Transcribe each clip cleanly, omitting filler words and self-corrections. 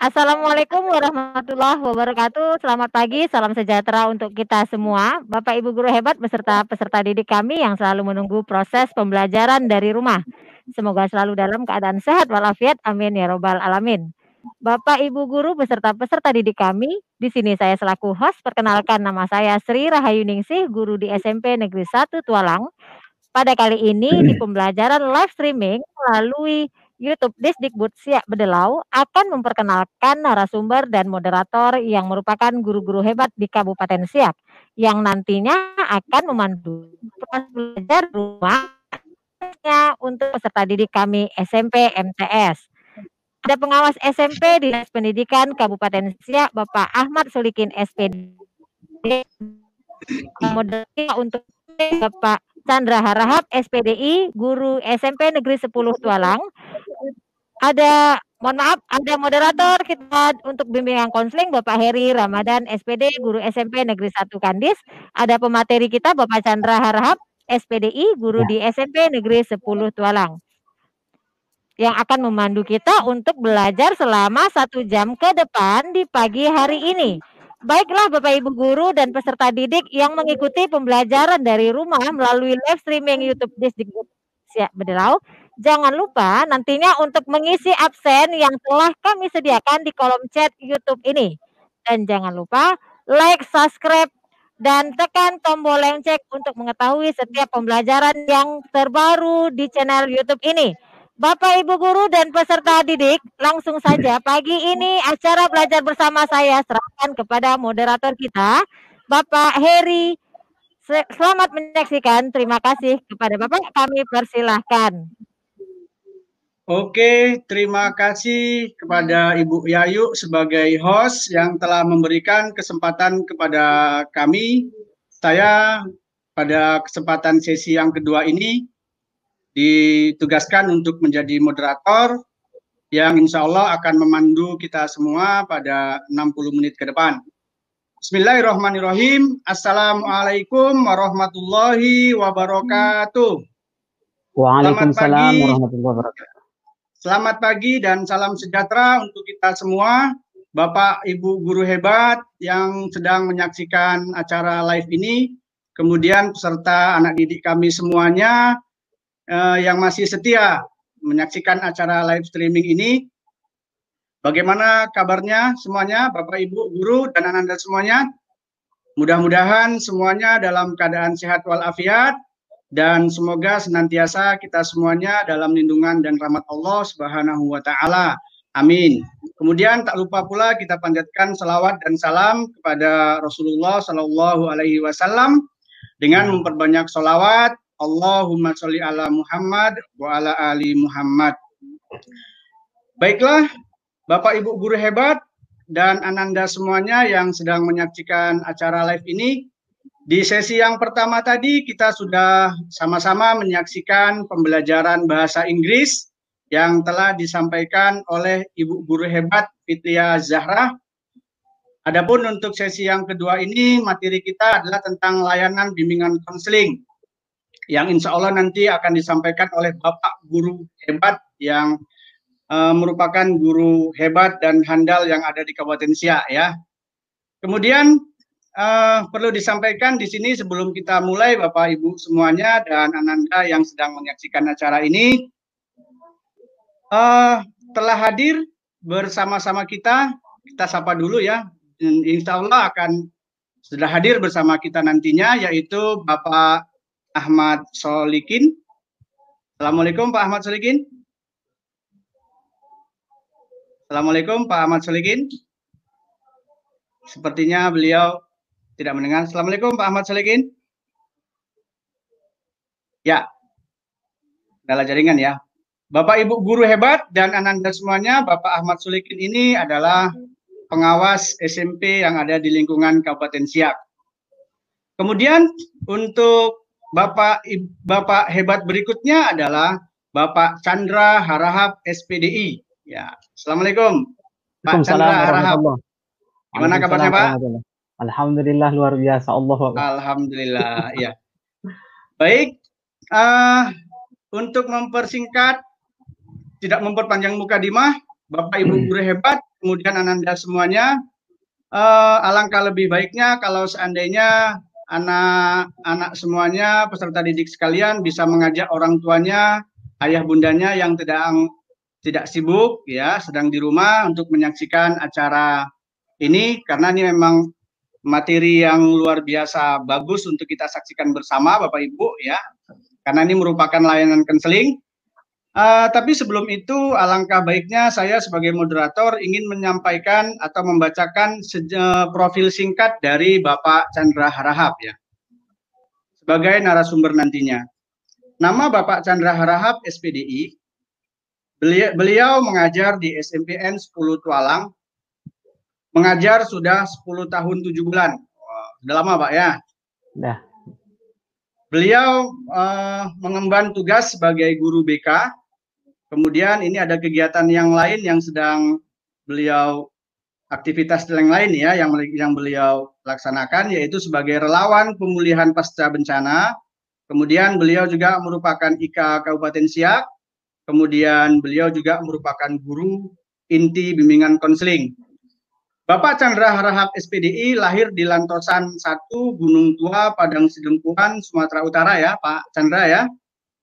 Assalamualaikum warahmatullahi wabarakatuh. Selamat pagi, salam sejahtera untuk kita semua. Bapak Ibu guru hebat beserta peserta didik kami yang selalu menunggu proses pembelajaran dari rumah. Semoga selalu dalam keadaan sehat walafiat. Amin ya robbal alamin. Bapak Ibu guru beserta peserta didik kami, di sini saya selaku host perkenalkan nama saya Sri Rahayu Ningsih, guru di SMP Negeri 1 Tualang. Pada kali ini di pembelajaran live streaming melalui YouTube Disdikbud Siak Bedelau akan memperkenalkan narasumber dan moderator yang merupakan guru-guru hebat di Kabupaten Siak yang nantinya akan memandu proses belajar rumahnya untuk peserta didik kami SMP MTS. Ada pengawas SMP Dinas Pendidikan Kabupaten Siak Bapak Ahmad Solikin SPD, moderator untuk Bapak Chandra Harahap SPDI, guru SMP Negeri 10 Tualang. Mohon maaf, ada moderator kita untuk bimbingan konseling Bapak Heri Ramadan SPD, guru SMP Negeri 1 Kandis. Ada pemateri kita Bapak Chandra Harahap SPDI, guru di SMP Negeri 10 Tualang, yang akan memandu kita untuk belajar selama 1 jam ke depan di pagi hari ini. Baiklah Bapak Ibu guru dan peserta didik yang mengikuti pembelajaran dari rumah melalui live streaming YouTube Disdikbud Siak Bedelau, jangan lupa nantinya untuk mengisi absen yang telah kami sediakan di kolom chat YouTube ini. Dan jangan lupa like, subscribe, dan tekan tombol lonceng untuk mengetahui setiap pembelajaran yang terbaru di channel YouTube ini. Bapak Ibu guru dan peserta didik, langsung saja pagi ini acara belajar bersama saya serahkan kepada moderator kita, Bapak Heri. Selamat menyaksikan. Terima kasih kepada Bapak. Kami persilahkan. Oke, terima kasih kepada Ibu Yayu sebagai host yang telah memberikan kesempatan kepada kami. Saya pada kesempatan sesi yang kedua ini ditugaskan untuk menjadi moderator yang insya Allah akan memandu kita semua pada 60 menit ke depan. Bismillahirrahmanirrahim. Assalamualaikum warahmatullahi wabarakatuh. Waalaikumsalam warahmatullahi wabarakatuh. Selamat pagi dan salam sejahtera untuk kita semua. Bapak Ibu guru hebat yang sedang menyaksikan acara live ini, kemudian peserta anak didik kami semuanya yang masih setia menyaksikan acara live streaming ini. Bagaimana kabarnya semuanya, Bapak Ibu guru dan anak-anak semuanya? Mudah-mudahan semuanya dalam keadaan sehat walafiat dan semoga senantiasa kita semuanya dalam lindungan dan rahmat Allah Subhanahu wa taala. Amin. Kemudian tak lupa pula kita panjatkan salawat dan salam kepada Rasulullah Shallallahu alaihi wasallam dengan memperbanyak salawat. Allahumma sholli ala Muhammad wa ala ali Muhammad. Baiklah, Bapak Ibu guru hebat dan ananda semuanya yang sedang menyaksikan acara live ini. Di sesi yang pertama tadi kita sudah sama-sama menyaksikan pembelajaran bahasa Inggris yang telah disampaikan oleh Ibu guru hebat Fitria Zahra. Adapun untuk sesi yang kedua ini materi kita adalah tentang layanan bimbingan konseling yang insya Allah nanti akan disampaikan oleh Bapak guru hebat yang merupakan guru hebat dan handal yang ada di Kabupaten Siak ya. Kemudian perlu disampaikan di sini sebelum kita mulai Bapak Ibu semuanya dan ananda yang sedang menyaksikan acara ini telah hadir bersama-sama kita sapa dulu ya. Insya Allah akan sudah hadir bersama kita nantinya yaitu Bapak Ahmad Solikin. Assalamualaikum Pak Ahmad Solikin. Assalamualaikum Pak Ahmad Solikin. Sepertinya beliau tidak mendengar. Assalamualaikum Pak Ahmad Solikin. Ya, adalah jaringan ya. Bapak Ibu guru hebat dan ananda semuanya, Bapak Ahmad Solikin ini adalah pengawas SMP yang ada di lingkungan Kabupaten Siak. Kemudian untuk Bapak hebat berikutnya adalah Bapak Chandra Harahap SPDI. Ya, Assalamualaikum Pak Chandra Harahap. Gimana kabarnya Pak? Alhamdulillah luar biasa Allah. Alhamdulillah ya. Baik, untuk mempersingkat, tidak memperpanjang mukadimah, Bapak Ibu guru hebat kemudian Ananda semuanya, alangkah lebih baiknya kalau seandainya anak-anak semuanya, peserta didik sekalian bisa mengajak orang tuanya, ayah bundanya yang tidak sibuk ya, sedang di rumah untuk menyaksikan acara ini, karena ini memang materi yang luar biasa bagus untuk kita saksikan bersama Bapak Ibu ya, karena ini merupakan layanan konseling. Tapi sebelum itu alangkah baiknya saya sebagai moderator ingin menyampaikan atau membacakan profil singkat dari Bapak Chandra Harahap ya, sebagai narasumber nantinya. Nama Bapak Chandra Harahap SPDI, beliau mengajar di SMPN 10 Tualang, mengajar sudah 10 tahun 7 bulan. Sudah lama Pak ya? Sudah. Beliau mengemban tugas sebagai guru BK. Kemudian ini ada kegiatan yang lain yang sedang beliau, aktivitas yang lain ya, yang beliau laksanakan, yaitu sebagai relawan pemulihan pasca bencana. Kemudian beliau juga merupakan IKA Kabupaten Siak. Kemudian beliau juga merupakan guru inti bimbingan konseling. Bapak Chandra Harahap SPDI lahir di Lantosan 1, Gunung Tua, Padang Sidempuan, Sumatera Utara ya, Pak Chandra ya.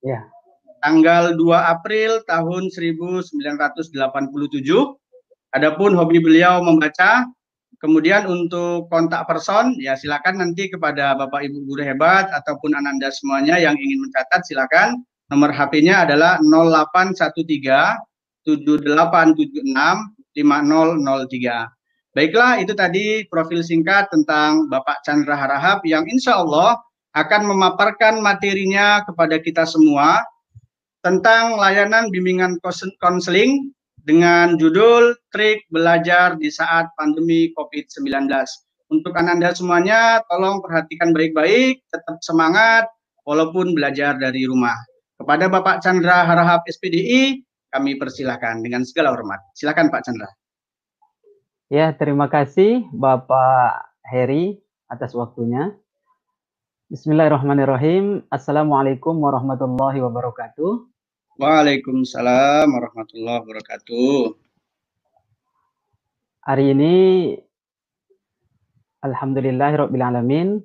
Ya. Tanggal 2 April tahun 1987. Adapun hobi beliau membaca. Kemudian untuk kontak person, ya silakan nanti kepada Bapak Ibu guru hebat ataupun Ananda semuanya yang ingin mencatat, silakan. Nomor HP-nya adalah 0813 7876 5003. Baiklah, itu tadi profil singkat tentang Bapak Chandra Harahap yang insya Allah akan memaparkan materinya kepada kita semua tentang layanan bimbingan konseling dengan judul Trik Belajar di Saat Pandemi COVID-19. Untuk Ananda semuanya, tolong perhatikan baik-baik, tetap semangat, walaupun belajar dari rumah. Kepada Bapak Chandra Harahap SPDI, kami persilakan dengan segala hormat. Silakan Pak Chandra. Ya, terima kasih Bapak Heri atas waktunya. Bismillahirrahmanirrahim. Assalamualaikum warahmatullahi wabarakatuh. Waalaikumsalam warahmatullahi wabarakatuh. Hari ini alhamdulillahirabbil alamin.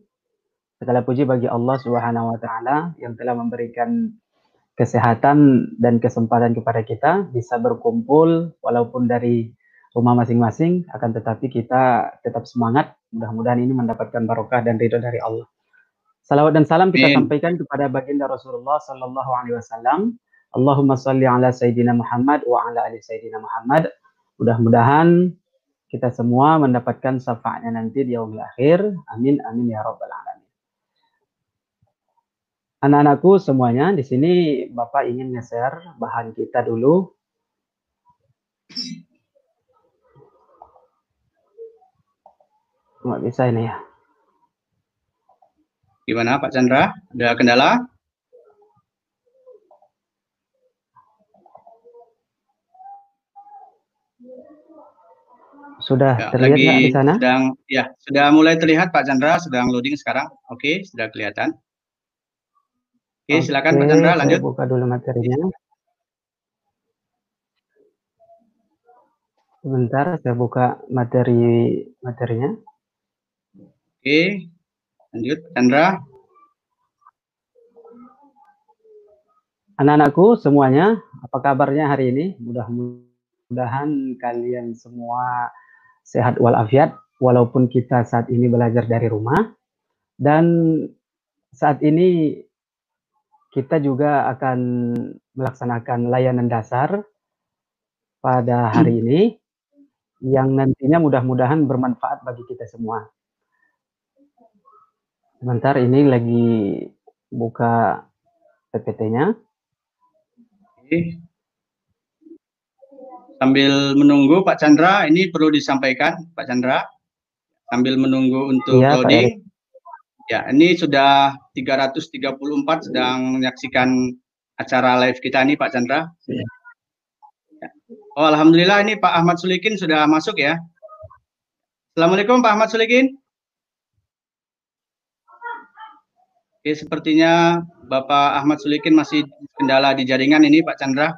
Segala puji bagi Allah Subhanahu wa taala yang telah memberikan kesehatan dan kesempatan kepada kita bisa berkumpul walaupun dari rumah masing-masing, akan tetapi kita tetap semangat. Mudah-mudahan ini mendapatkan barokah dan ridho dari Allah. Salawat dan salam kita sampaikan kepada baginda Rasulullah sallallahu alaihi wasallam. Allahumma shalli ala sayyidina Muhammad wa ala ali sayyidina Muhammad. Mudah-mudahan kita semua mendapatkan syafaatnya nanti di yaumil akhir. Amin amin ya rabbal alamin. Anak-anakku semuanya, di sini Bapak ingin nge-share bahan kita dulu. Nggak bisa ini ya. Gimana Pak Chandra? Ada kendala? Sudah ya, terlihat nggak di sana? Sudah mulai terlihat Pak Chandra, sedang loading sekarang. Oke, sudah kelihatan. Oke, silakan Pak Chandra, lanjut. Saya buka dulu materinya. Sebentar, saya buka materinya. Oke, lanjut Chandra. Anak-anakku semuanya, apa kabarnya hari ini? Mudah-mudahan kalian semua sehat walafiat, walaupun kita saat ini belajar dari rumah. Dan saat ini kita juga akan melaksanakan layanan dasar pada hari ini, yang nantinya mudah-mudahan bermanfaat bagi kita semua. Sebentar, ini lagi buka PPT-nya. Oke. Sambil menunggu Pak Chandra, ini perlu disampaikan Pak Chandra, sambil menunggu untuk loading. Ya, ini sudah 334 sedang menyaksikan acara live kita nih Pak Chandra. Ya. Oh, alhamdulillah ini Pak Ahmad Sulikin sudah masuk ya. Assalamualaikum Pak Ahmad Sulikin. Oke, sepertinya Bapak Ahmad Sulikin masih kendala di jaringan ini Pak Chandra.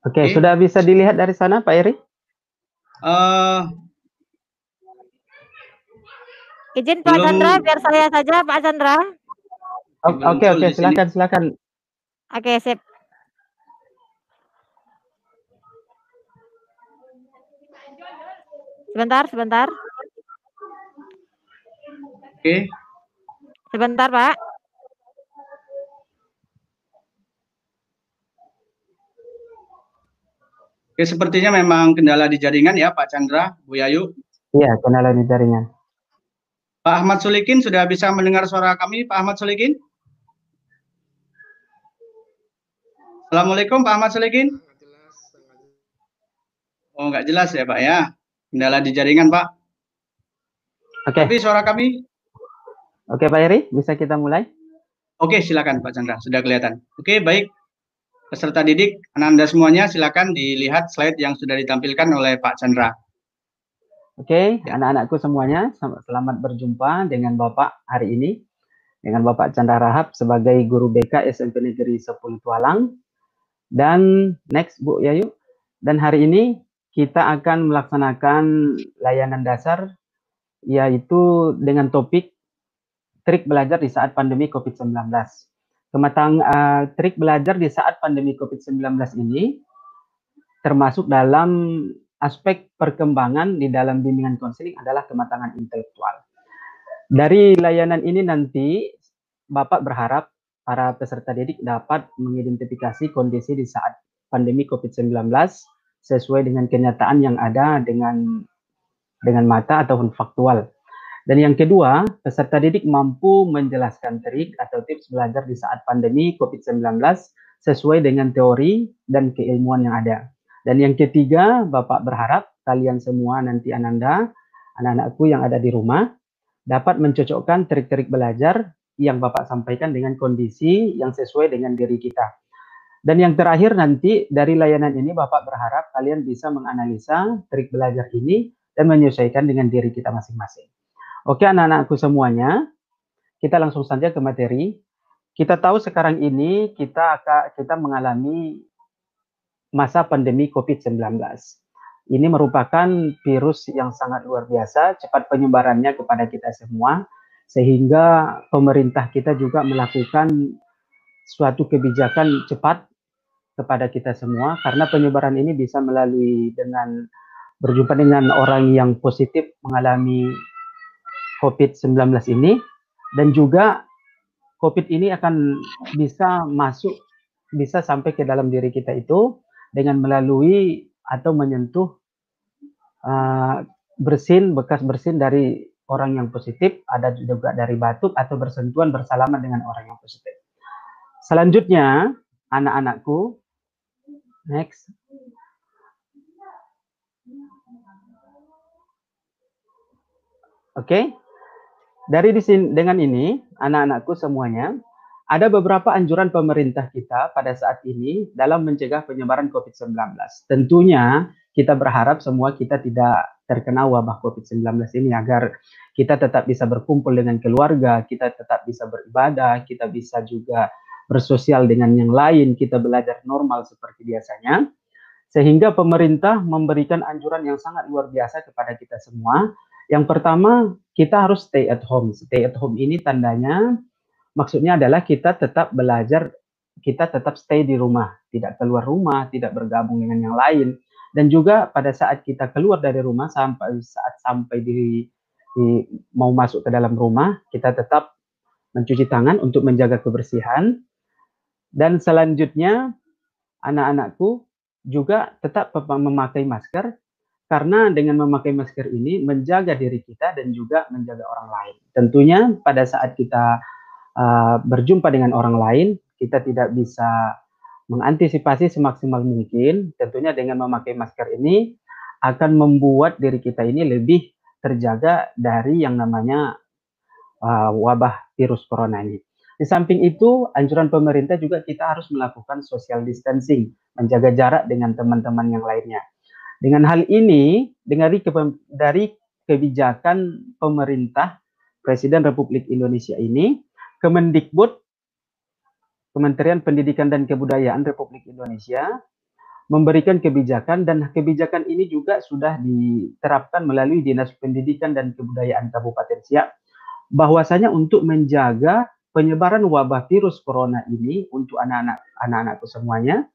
Oke, sudah bisa dilihat dari sana, Pak Eri? Izin Pak Chandra, biar saya saja, Pak Chandra. Oke, silakan. Oke, sip. Sebentar. Oke. Sebentar, Pak. Oke, sepertinya memang kendala di jaringan ya, Pak Chandra, Bu Yayu. Iya, kendala di jaringan. Pak Ahmad Solikin sudah bisa mendengar suara kami, Pak Ahmad Solikin? Assalamualaikum, Pak Ahmad Solikin. Oh, nggak jelas ya, Pak ya. Kendala di jaringan, Pak. Oke. Tapi suara kami? Oke, Pak Eri, bisa kita mulai? Oke, silakan Pak Chandra, sudah kelihatan. Oke, baik. Peserta didik, Anda semuanya silakan dilihat slide yang sudah ditampilkan oleh Pak Chandra. Oke, anak-anakku semuanya, selamat berjumpa dengan Bapak hari ini. Dengan Bapak Chandra Rahab sebagai guru BK SMP Negeri 10 Tualang. Dan next Bu Yayu. Dan hari ini kita akan melaksanakan layanan dasar yaitu dengan topik trik belajar di saat pandemi COVID-19. Trik belajar di saat pandemi COVID-19 ini termasuk dalam aspek perkembangan di dalam bimbingan konseling adalah kematangan intelektual. Dari layanan ini nanti Bapak berharap para peserta didik dapat mengidentifikasi kondisi di saat pandemi COVID-19 sesuai dengan kenyataan yang ada dengan mata ataupun faktual. Dan yang kedua, peserta didik mampu menjelaskan trik atau tips belajar di saat pandemi COVID-19 sesuai dengan teori dan keilmuan yang ada. Dan yang ketiga, Bapak berharap kalian semua nanti anak-anakku yang ada di rumah, dapat mencocokkan trik-trik belajar yang Bapak sampaikan dengan kondisi yang sesuai dengan diri kita. Dan yang terakhir nanti dari layanan ini Bapak berharap kalian bisa menganalisa trik belajar ini dan menyesuaikan dengan diri kita masing-masing. Oke anak-anakku semuanya, kita langsung saja ke materi. Kita tahu sekarang ini kita mengalami masa pandemi COVID-19. Ini merupakan virus yang sangat luar biasa, cepat penyebarannya kepada kita semua, sehingga pemerintah kita juga melakukan suatu kebijakan cepat kepada kita semua, karena penyebaran ini bisa melalui dengan berjumpa dengan orang yang positif mengalami COVID-19 ini, dan juga COVID ini akan bisa sampai ke dalam diri kita itu dengan melalui atau menyentuh bekas bersin dari orang yang positif, ada juga dari batuk atau bersentuhan bersalaman dengan orang yang positif. Selanjutnya, anak-anakku, next. Oke. Dengan ini, anak-anakku semuanya, ada beberapa anjuran pemerintah kita pada saat ini dalam mencegah penyebaran COVID-19. Tentunya kita berharap semua kita tidak terkena wabah COVID-19 ini agar kita tetap bisa berkumpul dengan keluarga, kita tetap bisa beribadah, kita bisa juga bersosial dengan yang lain, kita belajar normal seperti biasanya. Sehingga pemerintah memberikan anjuran yang sangat luar biasa kepada kita semua. Yang pertama, kita harus stay at home. Stay at home ini tandanya, maksudnya adalah kita tetap belajar, kita tetap stay di rumah, tidak keluar rumah, tidak bergabung dengan yang lain. Dan juga pada saat kita keluar dari rumah, sampai mau masuk ke dalam rumah, kita tetap mencuci tangan untuk menjaga kebersihan. Dan selanjutnya, anak-anakku juga tetap memakai masker, karena dengan memakai masker ini menjaga diri kita dan juga menjaga orang lain. Tentunya pada saat kita berjumpa dengan orang lain, kita tidak bisa mengantisipasi semaksimal mungkin. Tentunya dengan memakai masker ini akan membuat diri kita ini lebih terjaga dari yang namanya wabah virus corona ini. Di samping itu, anjuran pemerintah juga kita harus melakukan social distancing, menjaga jarak dengan teman-teman yang lainnya. Dengan hal ini, dari kebijakan pemerintah Presiden Republik Indonesia ini, Kemendikbud, Kementerian Pendidikan dan Kebudayaan Republik Indonesia, memberikan kebijakan, dan kebijakan ini juga sudah diterapkan melalui Dinas Pendidikan dan Kebudayaan Kabupaten Siak, bahwasanya untuk menjaga penyebaran wabah virus corona ini untuk anak-anakku semuanya,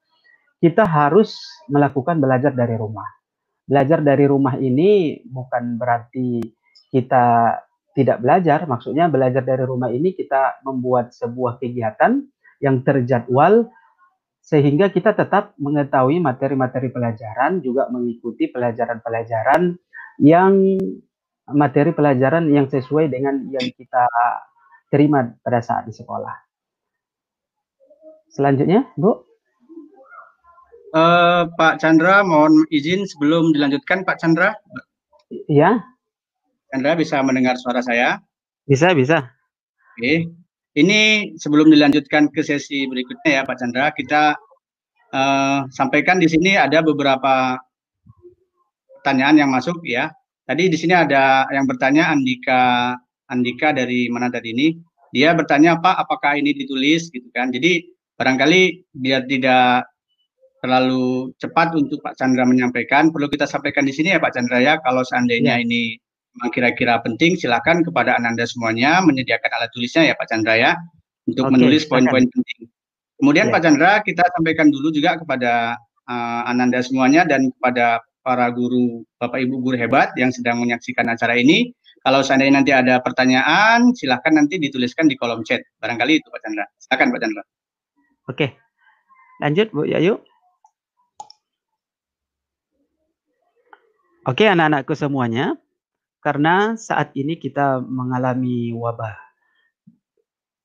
kita harus melakukan belajar dari rumah. Belajar dari rumah ini bukan berarti kita tidak belajar, maksudnya belajar dari rumah ini kita membuat sebuah kegiatan yang terjadwal sehingga kita tetap mengetahui materi-materi pelajaran, juga mengikuti pelajaran-pelajaran yang materi pelajaran yang sesuai dengan yang kita terima pada saat di sekolah. Selanjutnya, Bu. Pak Chandra, mohon izin sebelum dilanjutkan, Pak Chandra. Iya. Chandra bisa mendengar suara saya? Bisa. Oke. Ini sebelum dilanjutkan ke sesi berikutnya ya, Pak Chandra, kita sampaikan di sini ada beberapa pertanyaan yang masuk ya. Tadi di sini ada yang bertanya, Andika dari mana tadi ini? Dia bertanya, Pak, apakah ini ditulis gitu kan? Jadi barangkali biar tidak terlalu cepat untuk Pak Chandra menyampaikan, perlu kita sampaikan di sini ya Pak Chandra ya, kalau seandainya ini memang kira-kira penting, silakan kepada Ananda semuanya menyediakan alat tulisnya ya Pak Chandra ya, untuk menulis poin-poin penting. Kemudian Pak Chandra, kita sampaikan dulu juga kepada Ananda semuanya dan kepada para guru, Bapak Ibu guru hebat yang sedang menyaksikan acara ini, kalau seandainya nanti ada pertanyaan, silakan nanti dituliskan di kolom chat. Barangkali itu Pak Chandra. Silakan Pak Chandra. Oke, lanjut Bu Yayu. Oke, anak-anakku semuanya, karena saat ini kita mengalami wabah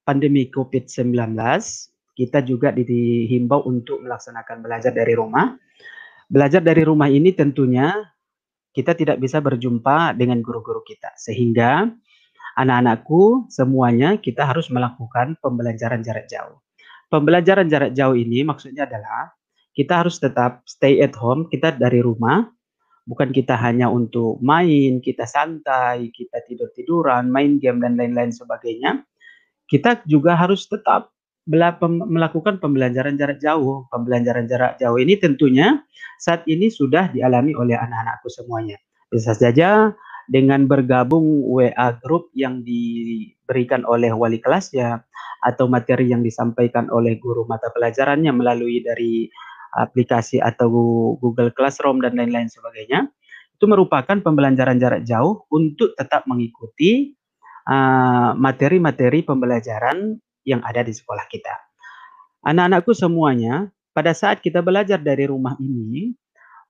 pandemi COVID-19, kita juga dihimbau untuk melaksanakan belajar dari rumah. Belajar dari rumah ini tentunya kita tidak bisa berjumpa dengan guru-guru kita, sehingga anak-anakku semuanya kita harus melakukan pembelajaran jarak jauh. Pembelajaran jarak jauh ini maksudnya adalah kita harus tetap stay at home, kita dari rumah. Bukan kita hanya untuk main, kita santai, kita tidur-tiduran, main game, dan lain-lain sebagainya. Kita juga harus tetap melakukan pembelajaran jarak jauh. Pembelajaran jarak jauh ini tentunya saat ini sudah dialami oleh anak-anakku semuanya. Bisa saja dengan bergabung WA group yang diberikan oleh wali kelasnya, atau materi yang disampaikan oleh guru mata pelajarannya melalui dari aplikasi atau Google Classroom dan lain-lain sebagainya, itu merupakan pembelajaran jarak jauh untuk tetap mengikuti materi-materi pembelajaran yang ada di sekolah kita. Anak-anakku semuanya, pada saat kita belajar dari rumah ini,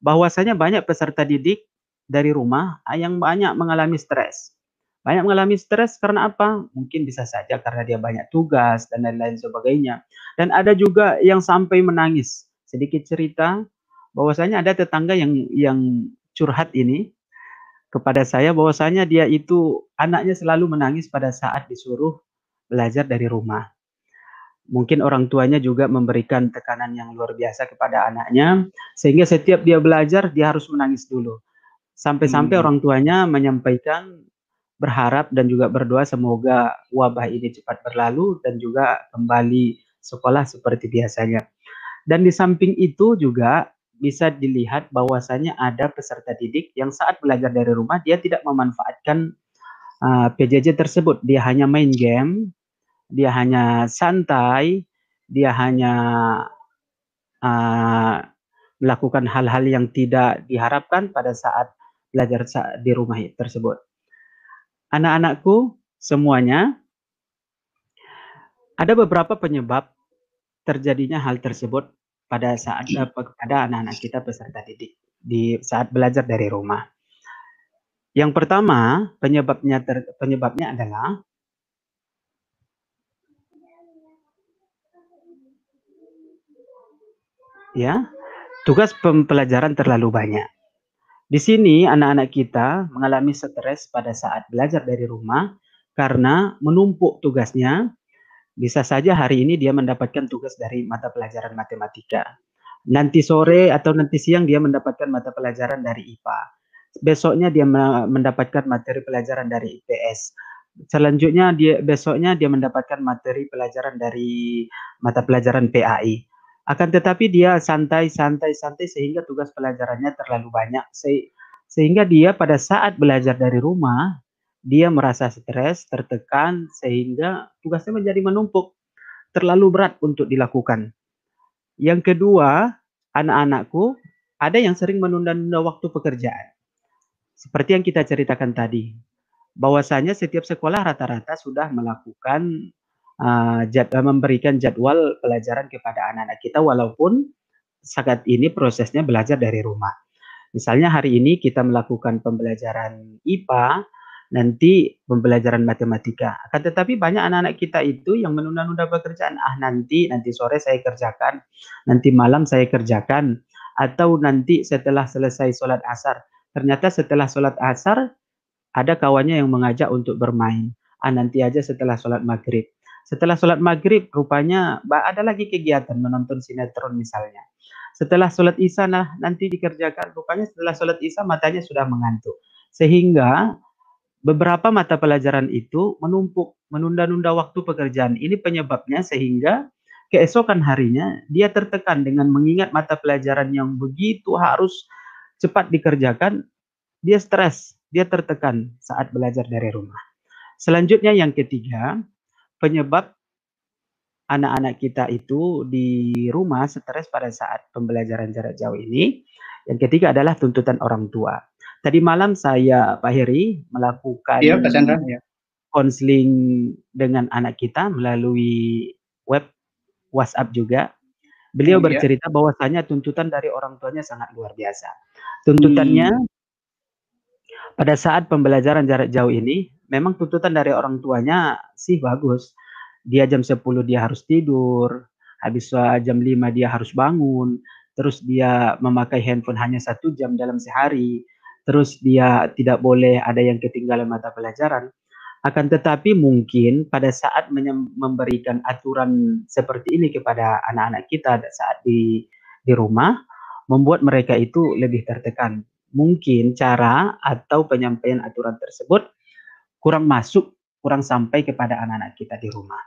bahwasanya banyak peserta didik dari rumah yang banyak mengalami stres. Banyak mengalami stres karena apa? Mungkin bisa saja karena dia banyak tugas dan lain-lain sebagainya. Dan ada juga yang sampai menangis. Sedikit cerita, bahwasanya ada tetangga yang curhat ini kepada saya, bahwasanya dia itu anaknya selalu menangis pada saat disuruh belajar dari rumah. Mungkin orang tuanya juga memberikan tekanan yang luar biasa kepada anaknya, sehingga setiap dia belajar dia harus menangis dulu. Sampai-sampai orang tuanya menyampaikan berharap dan juga berdoa semoga wabah ini cepat berlalu dan juga kembali sekolah seperti biasanya. Dan di samping itu juga bisa dilihat bahwasanya ada peserta didik yang saat belajar dari rumah dia tidak memanfaatkan PJJ tersebut. Dia hanya main game, dia hanya santai, dia hanya melakukan hal-hal yang tidak diharapkan pada saat belajar di rumah tersebut. Anak-anakku semuanya, ada beberapa penyebab terjadinya hal tersebut pada saat kepada anak-anak kita peserta didik di saat belajar dari rumah. Yang pertama, penyebabnya adalah tugas pembelajaran terlalu banyak. Di sini anak-anak kita mengalami stres pada saat belajar dari rumah karena menumpuk tugasnya. Bisa saja hari ini dia mendapatkan tugas dari mata pelajaran matematika. Nanti sore atau nanti siang dia mendapatkan mata pelajaran dari IPA. Besoknya dia mendapatkan materi pelajaran dari IPS. Selanjutnya besoknya dia mendapatkan materi pelajaran dari mata pelajaran PAI. Akan tetapi dia santai sehingga tugas pelajarannya terlalu banyak sehingga dia pada saat belajar dari rumah, dia merasa stres, tertekan sehingga tugasnya menjadi menumpuk, terlalu berat untuk dilakukan. Yang kedua, anak-anakku ada yang sering menunda-nunda waktu pekerjaan. Seperti yang kita ceritakan tadi, bahwasanya setiap sekolah rata-rata sudah melakukan memberikan jadwal pelajaran kepada anak-anak kita walaupun saat ini prosesnya belajar dari rumah. Misalnya hari ini kita melakukan pembelajaran IPA, nanti pembelajaran matematika. Akan tetapi banyak anak-anak kita itu yang menunda-nunda pekerjaan. Nanti sore saya kerjakan, nanti malam saya kerjakan, atau nanti setelah selesai sholat asar. Ternyata setelah sholat asar ada kawannya yang mengajak untuk bermain. Nanti aja setelah sholat maghrib. Setelah sholat maghrib, rupanya ada lagi kegiatan menonton sinetron misalnya. Setelah sholat isya, nanti dikerjakan. Rupanya setelah sholat isya matanya sudah mengantuk. Sehingga beberapa mata pelajaran itu menumpuk, menunda-nunda waktu pekerjaan. Ini penyebabnya sehingga keesokan harinya dia tertekan dengan mengingat mata pelajaran yang begitu harus cepat dikerjakan. Dia stres, dia tertekan saat belajar dari rumah. Selanjutnya yang ketiga, penyebab anak-anak kita itu di rumah stres pada saat pembelajaran jarak jauh ini. Yang ketiga adalah tuntutan orang tua. Tadi malam saya, Pak Heri, melakukan konseling dengan anak kita melalui web WhatsApp juga. Beliau bercerita bahwasanya tuntutan dari orang tuanya sangat luar biasa. Tuntutannya pada saat pembelajaran jarak jauh ini, memang tuntutan dari orang tuanya sih bagus. Dia jam 10 dia harus tidur, habis jam 5 dia harus bangun, terus dia memakai handphone hanya 1 jam dalam sehari, terus dia tidak boleh ada yang ketinggalan mata pelajaran. Akan tetapi mungkin pada saat memberikan aturan seperti ini kepada anak-anak kita saat di rumah, membuat mereka itu lebih tertekan. Mungkin cara atau penyampaian aturan tersebut kurang masuk, kurang sampai kepada anak-anak kita di rumah.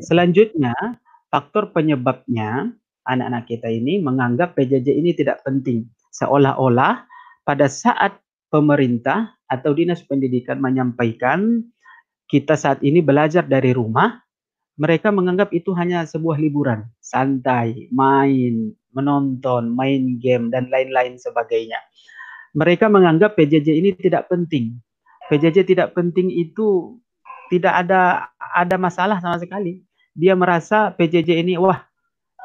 Selanjutnya, faktor penyebabnya anak-anak kita ini menganggap PJJ ini tidak penting. Seolah-olah pada saat pemerintah atau dinas pendidikan menyampaikan kita saat ini belajar dari rumah, mereka menganggap itu hanya sebuah liburan, santai, main, menonton, main game, dan lain-lain sebagainya. Mereka menganggap PJJ ini tidak penting. PJJ tidak penting itu tidak ada masalah sama sekali. Dia merasa PJJ ini, wah,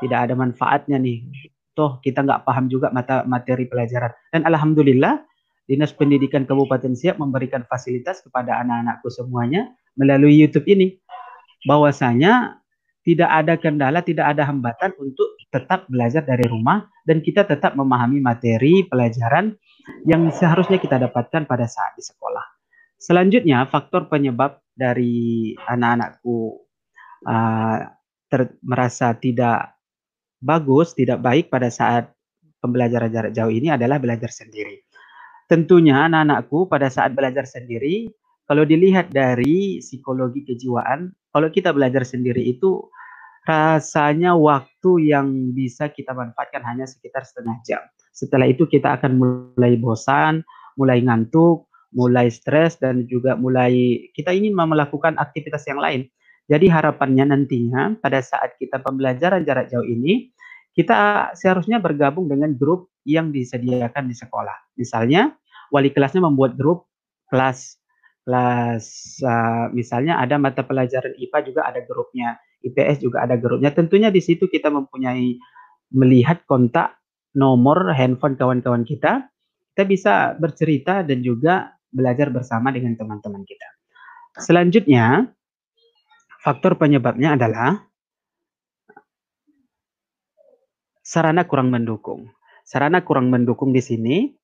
tidak ada manfaatnya nih. Toh kita nggak paham juga materi pelajaran. Dan alhamdulillah, Dinas Pendidikan Kabupaten Siak memberikan fasilitas kepada anak-anakku semuanya melalui YouTube ini. Bahwasanya tidak ada kendala, tidak ada hambatan untuk tetap belajar dari rumah dan kita tetap memahami materi pelajaran yang seharusnya kita dapatkan pada saat di sekolah. Selanjutnya, faktor penyebab dari anak-anakku merasa tidak bagus, tidak baik pada saat pembelajaran jarak jauh ini adalah belajar sendiri. Tentunya anak-anakku pada saat belajar sendiri, kalau dilihat dari psikologi kejiwaan, kalau kita belajar sendiri itu rasanya waktu yang bisa kita manfaatkan hanya sekitar setengah jam. Setelah itu kita akan mulai bosan, mulai ngantuk, mulai stres, dan juga mulai kita ingin melakukan aktivitas yang lain. Jadi harapannya nantinya pada saat kita pembelajaran jarak jauh ini, kita seharusnya bergabung dengan grup yang disediakan di sekolah. Misalnya, wali kelasnya membuat grup kelas misalnya ada mata pelajaran IPA juga ada grupnya, IPS juga ada grupnya. Tentunya di situ kita melihat kontak nomor handphone kawan-kawan kita bisa bercerita dan juga belajar bersama dengan teman-teman kita. Selanjutnya, faktor penyebabnya adalah sarana kurang mendukung. Sarana kurang mendukung di sini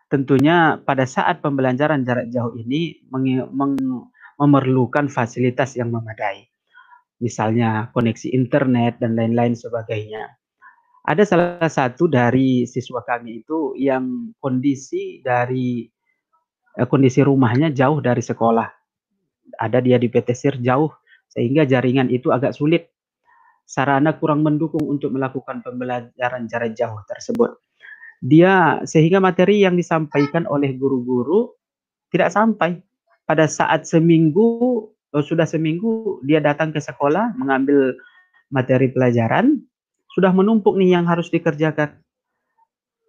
tentunya pada saat pembelajaran jarak jauh ini memerlukan fasilitas yang memadai. Misalnya koneksi internet dan lain-lain sebagainya. Ada salah satu dari siswa kami itu yang kondisi rumahnya jauh dari sekolah. Ada dia di PT SIR jauh sehingga jaringan itu agak sulit. sarana kurang mendukung untuk melakukan pembelajaran jarak jauh tersebut. Sehingga materi yang disampaikan oleh guru-guru tidak sampai. Pada saat sudah seminggu dia datang ke sekolah mengambil materi pelajaran, sudah menumpuk nih yang harus dikerjakan.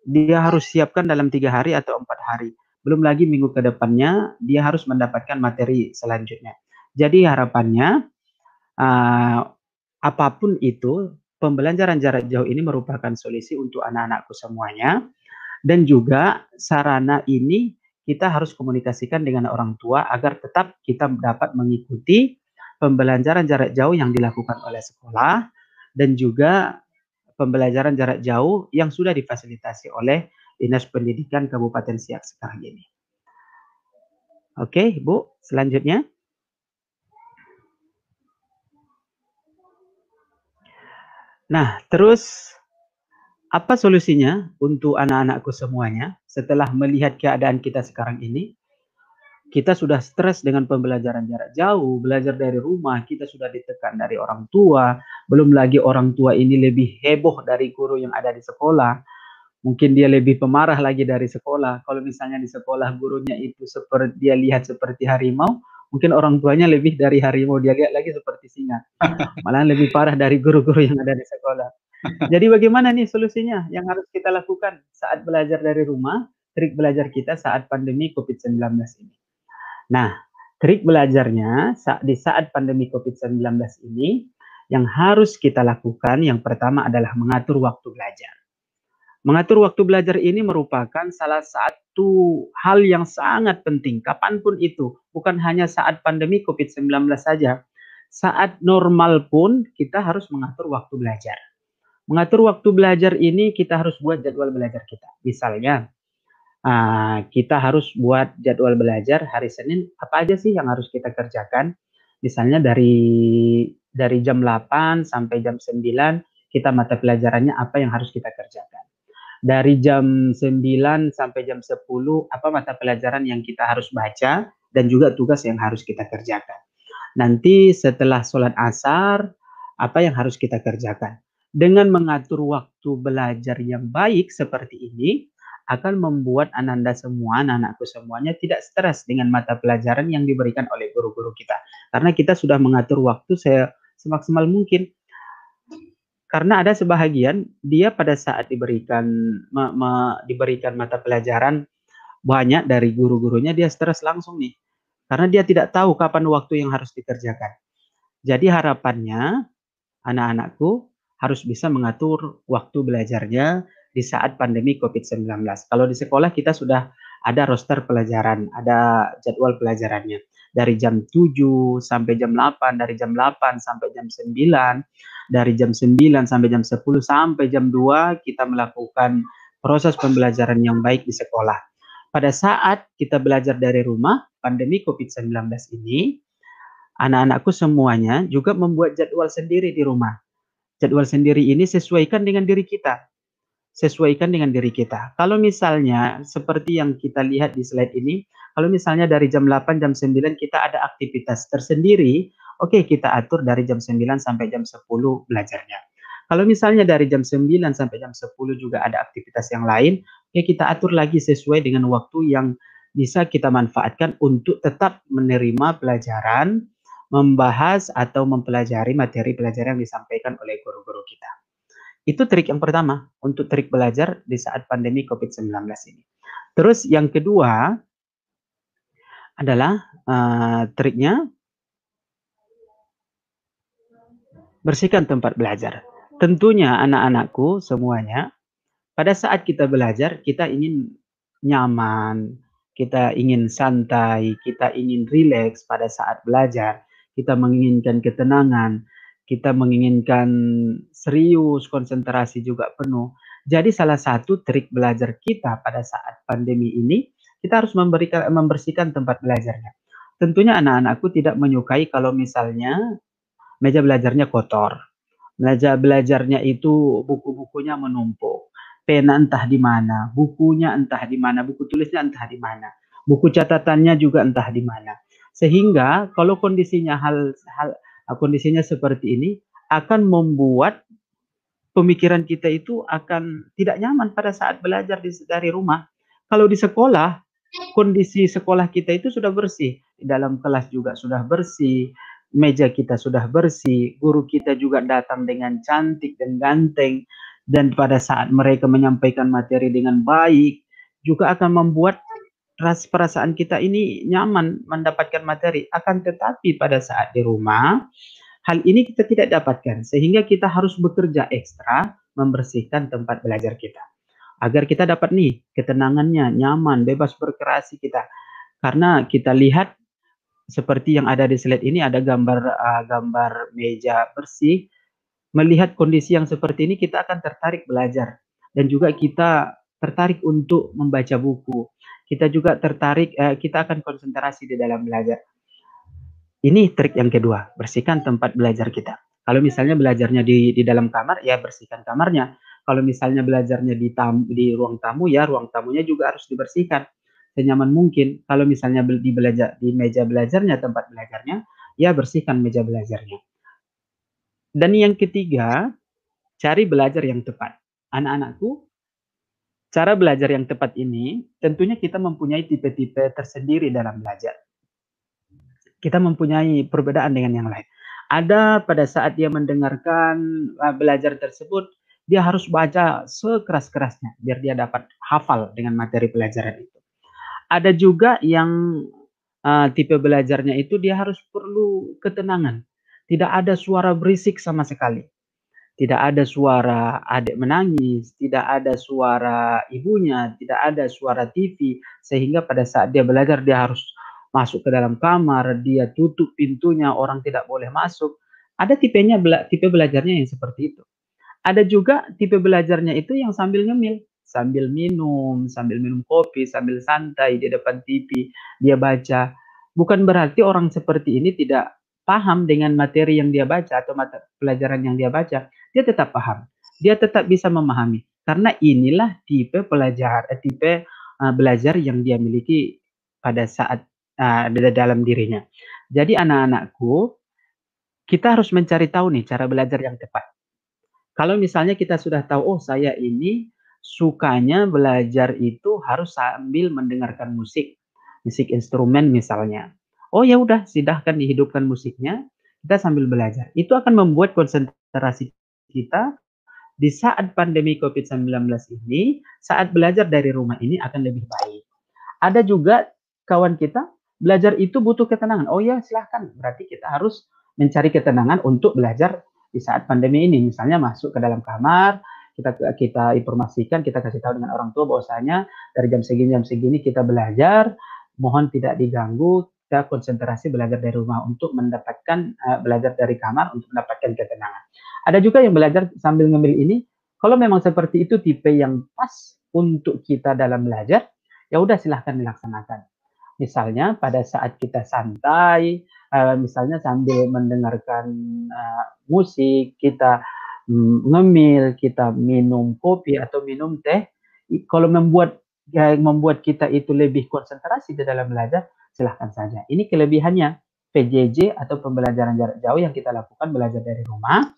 Dia harus siapkan dalam 3 hari atau 4 hari. Belum lagi minggu ke depannya dia harus mendapatkan materi selanjutnya. Jadi harapannya apapun itu, pembelajaran jarak jauh ini merupakan solusi untuk anak-anakku semuanya. Dan juga sarana ini kita harus komunikasikan dengan orang tua agar tetap kita dapat mengikuti pembelajaran jarak jauh yang dilakukan oleh sekolah dan juga pembelajaran jarak jauh yang sudah difasilitasi oleh Dinas Pendidikan Kabupaten Siak sekarang ini. Oke, Bu, selanjutnya. Nah, terus apa solusinya untuk anak-anakku semuanya setelah melihat keadaan kita sekarang ini? Kita sudah stres dengan pembelajaran jarak jauh, belajar dari rumah, kita sudah ditekan dari orang tua, belum lagi orang tua ini lebih heboh dari guru yang ada di sekolah. Mungkin dia lebih pemarah lagi dari sekolah. Kalau misalnya di sekolah gurunya itu dia lihat seperti harimau, mungkin orang tuanya lebih dari harimau, dia lihat lagi seperti singa. Malahan lebih parah dari guru-guru yang ada di sekolah. Jadi bagaimana nih solusinya yang harus kita lakukan saat belajar dari rumah, trik belajar kita saat pandemi COVID-19 ini? Nah, trik belajarnya di saat pandemi COVID-19 ini, yang harus kita lakukan yang pertama adalah mengatur waktu belajar. Mengatur waktu belajar ini merupakan salah satu hal yang sangat penting, kapanpun itu. Bukan hanya saat pandemi COVID-19 saja. Saat normal pun kita harus mengatur waktu belajar. Mengatur waktu belajar ini kita harus buat jadwal belajar kita. Misalnya, kita harus buat jadwal belajar hari Senin, apa aja sih yang harus kita kerjakan. Misalnya dari jam 8 sampai jam 9, kita mata pelajarannya apa yang harus kita kerjakan. Dari jam 9 sampai jam 10, apa mata pelajaran yang kita harus baca, dan juga tugas yang harus kita kerjakan. Nanti setelah sholat asar, apa yang harus kita kerjakan. Dengan mengatur waktu belajar yang baik seperti ini, akan membuat Ananda semua, anak-anakku semuanya tidak stres dengan mata pelajaran yang diberikan oleh guru-guru kita. Karena kita sudah mengatur waktu semaksimal mungkin. Karena ada sebahagian, dia pada saat diberikan mata pelajaran banyak dari guru-gurunya, dia stres langsung nih. Karena dia tidak tahu kapan waktu yang harus dikerjakan. Jadi harapannya, anak-anakku harus bisa mengatur waktu belajarnya di saat pandemi COVID-19. Kalau di sekolah kita sudah ada roster pelajaran, ada jadwal pelajarannya. Dari jam 7 sampai jam 8, dari jam 8 sampai jam 9, dari jam 9 sampai jam 10, sampai jam 2 kita melakukan proses pembelajaran yang baik di sekolah. Pada saat kita belajar dari rumah, pandemi COVID-19 ini, anak-anakku semuanya juga membuat jadwal sendiri di rumah. Jadwal sendiri ini sesuaikan dengan diri kita. Sesuaikan dengan diri kita. Kalau misalnya seperti yang kita lihat di slide ini, kalau misalnya dari jam 8, jam 9 kita ada aktivitas tersendiri, oke, kita atur dari jam 9 sampai jam 10 belajarnya. Kalau misalnya dari jam 9 sampai jam 10 juga ada aktivitas yang lain, oke, kita atur lagi sesuai dengan waktu yang bisa kita manfaatkan untuk tetap menerima pelajaran, membahas atau mempelajari materi pelajaran yang disampaikan oleh guru-guru kita. Itu trik yang pertama untuk trik belajar di saat pandemi COVID-19 ini. Terus yang kedua adalah triknya bersihkan tempat belajar. Tentunya anak-anakku semuanya, pada saat kita belajar, kita ingin nyaman, kita ingin santai, kita ingin rileks pada saat belajar, kita menginginkan ketenangan, kita menginginkan serius, konsentrasi juga penuh. Jadi salah satu trik belajar kita pada saat pandemi ini, kita harus membersihkan tempat belajarnya. Tentunya anak-anakku tidak menyukai kalau misalnya meja belajarnya kotor. Meja belajarnya itu buku-bukunya menumpuk. Pena entah di mana, bukunya entah di mana, buku tulisnya entah di mana, buku catatannya juga entah di mana. Sehingga kalau kondisinya kondisinya seperti ini, akan membuat pemikiran kita itu akan tidak nyaman pada saat belajar dari rumah. Kalau di sekolah, kondisi sekolah kita itu sudah bersih, di dalam kelas juga sudah bersih, meja kita sudah bersih, guru kita juga datang dengan cantik dan ganteng, dan pada saat mereka menyampaikan materi dengan baik, juga akan membuat perasaan kita ini nyaman mendapatkan materi. Akan tetapi pada saat di rumah, hal ini kita tidak dapatkan, sehingga kita harus bekerja ekstra membersihkan tempat belajar kita. Agar kita dapat nih ketenangannya, nyaman, bebas berkreasi kita. Karena kita lihat seperti yang ada di slide ini ada gambar meja bersih. Melihat kondisi yang seperti ini kita akan tertarik belajar dan juga kita tertarik untuk membaca buku. Kita juga tertarik, kita akan konsentrasi di dalam belajar. Ini trik yang kedua, bersihkan tempat belajar kita. Kalau misalnya belajarnya di dalam kamar, ya bersihkan kamarnya. Kalau misalnya belajarnya di ruang tamu, ya ruang tamunya juga harus dibersihkan senyaman mungkin. Kalau misalnya di meja belajarnya, tempat belajarnya, ya bersihkan meja belajarnya. Dan yang ketiga, cari belajar yang tepat. Anak-anakku, cara belajar yang tepat ini tentunya kita mempunyai tipe-tipe tersendiri dalam belajar. Kita mempunyai perbedaan dengan yang lain. Ada pada saat dia mendengarkan belajar tersebut, dia harus baca sekeras-kerasnya biar dia dapat hafal dengan materi pelajaran itu. Ada juga yang tipe belajarnya itu dia harus perlu ketenangan. Tidak ada suara berisik sama sekali. Tidak ada suara adik menangis, tidak ada suara ibunya, tidak ada suara TV, sehingga pada saat dia belajar dia harus masuk ke dalam kamar, dia tutup pintunya, orang tidak boleh masuk. Ada tipe belajarnya yang seperti itu. Ada juga tipe belajarnya itu yang sambil ngemil, sambil minum kopi, sambil santai di depan TV, dia baca. Bukan berarti orang seperti ini tidak paham dengan materi yang dia baca atau pelajaran yang dia baca. Dia tetap paham, dia tetap bisa memahami. Karena inilah tipe belajar yang dia miliki pada saat dalam dirinya. Jadi anak-anakku, kita harus mencari tahu nih cara belajar yang tepat. Kalau misalnya kita sudah tahu, oh saya ini sukanya belajar itu harus sambil mendengarkan musik instrumen misalnya. Oh ya udah, silahkan dihidupkan musiknya, kita sambil belajar. Itu akan membuat konsentrasi kita di saat pandemi COVID-19 ini, saat belajar dari rumah ini akan lebih baik. Ada juga kawan kita, belajar itu butuh ketenangan. Oh ya silahkan, berarti kita harus mencari ketenangan untuk belajar di saat pandemi ini. Misalnya masuk ke dalam kamar, kita informasikan, kita kasih tahu dengan orang tua bahwasanya dari jam segini kita belajar, mohon tidak diganggu, kita konsentrasi belajar dari rumah untuk mendapatkan belajar dari kamar untuk mendapatkan ketenangan. Ada juga yang belajar sambil ngemil ini, kalau memang seperti itu tipe yang pas untuk kita dalam belajar, ya udah silahkan dilaksanakan. Misalnya pada saat kita santai, misalnya sambil mendengarkan musik, kita ngemil, kita minum kopi atau minum teh, kalau membuat kita itu lebih konsentrasi di dalam belajar, silahkan saja. Ini kelebihannya PJJ atau pembelajaran jarak jauh yang kita lakukan belajar dari rumah.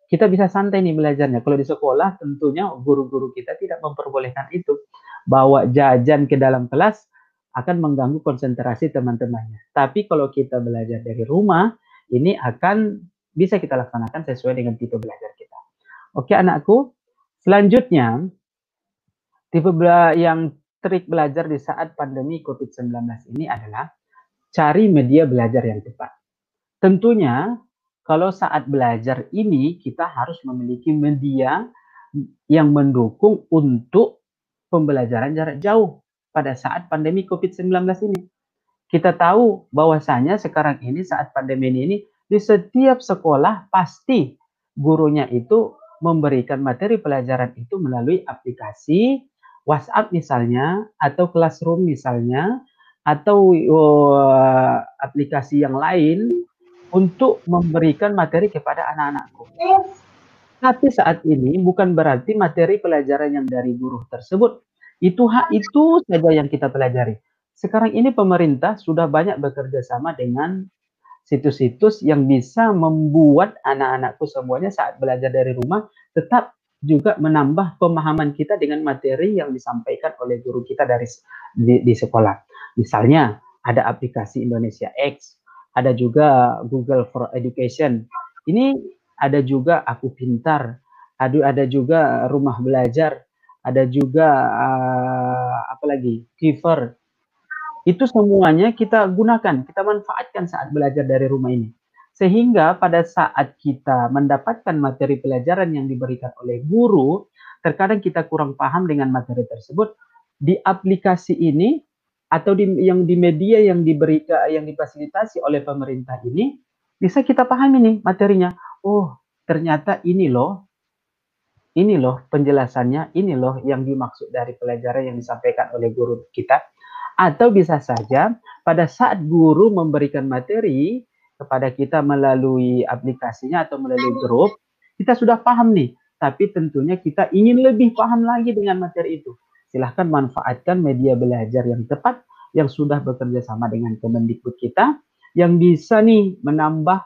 Kita bisa santai nih belajarnya. Kalau di sekolah tentunya guru-guru kita tidak memperbolehkan itu. Bawa jajan ke dalam kelas akan mengganggu konsentrasi teman-temannya. Tapi kalau kita belajar dari rumah, ini akan bisa kita laksanakan sesuai dengan tipe belajar kita. Oke anakku, selanjutnya tipe yang trik belajar di saat pandemi COVID-19 ini adalah cari media belajar yang tepat. Tentunya kalau saat belajar ini kita harus memiliki media yang mendukung untuk pembelajaran jarak jauh pada saat pandemi COVID-19 ini. Kita tahu bahwasanya sekarang ini saat pandemi ini di setiap sekolah pasti gurunya itu memberikan materi pelajaran itu melalui aplikasi WhatsApp misalnya atau Classroom misalnya atau aplikasi yang lain untuk memberikan materi kepada anak-anakku. Tapi saat ini bukan berarti materi pelajaran yang dari guru tersebut itu saja yang kita pelajari. Sekarang ini pemerintah sudah banyak bekerja sama dengan situs-situs yang bisa membuat anak-anakku semuanya saat belajar dari rumah tetap juga menambah pemahaman kita dengan materi yang disampaikan oleh guru kita di sekolah. Misalnya ada aplikasi Indonesia X, ada juga Google for Education. Ini ada juga Aku Pintar, ada juga Rumah Belajar, ada juga apa lagi? Giver. Itu semuanya kita gunakan, kita manfaatkan saat belajar dari rumah ini. Sehingga pada saat kita mendapatkan materi pelajaran yang diberikan oleh guru, terkadang kita kurang paham dengan materi tersebut, di aplikasi ini atau di media yang diberikan, yang difasilitasi oleh pemerintah ini, bisa kita pahami nih materinya. Oh, ternyata ini loh penjelasannya, ini loh yang dimaksud dari pelajaran yang disampaikan oleh guru kita. Atau bisa saja pada saat guru memberikan materi kepada kita melalui aplikasinya atau melalui grup, kita sudah paham nih, tapi tentunya kita ingin lebih paham lagi dengan materi itu. Silahkan manfaatkan media belajar yang tepat, yang sudah bekerja sama dengan Kemendikbud kita, yang bisa nih menambah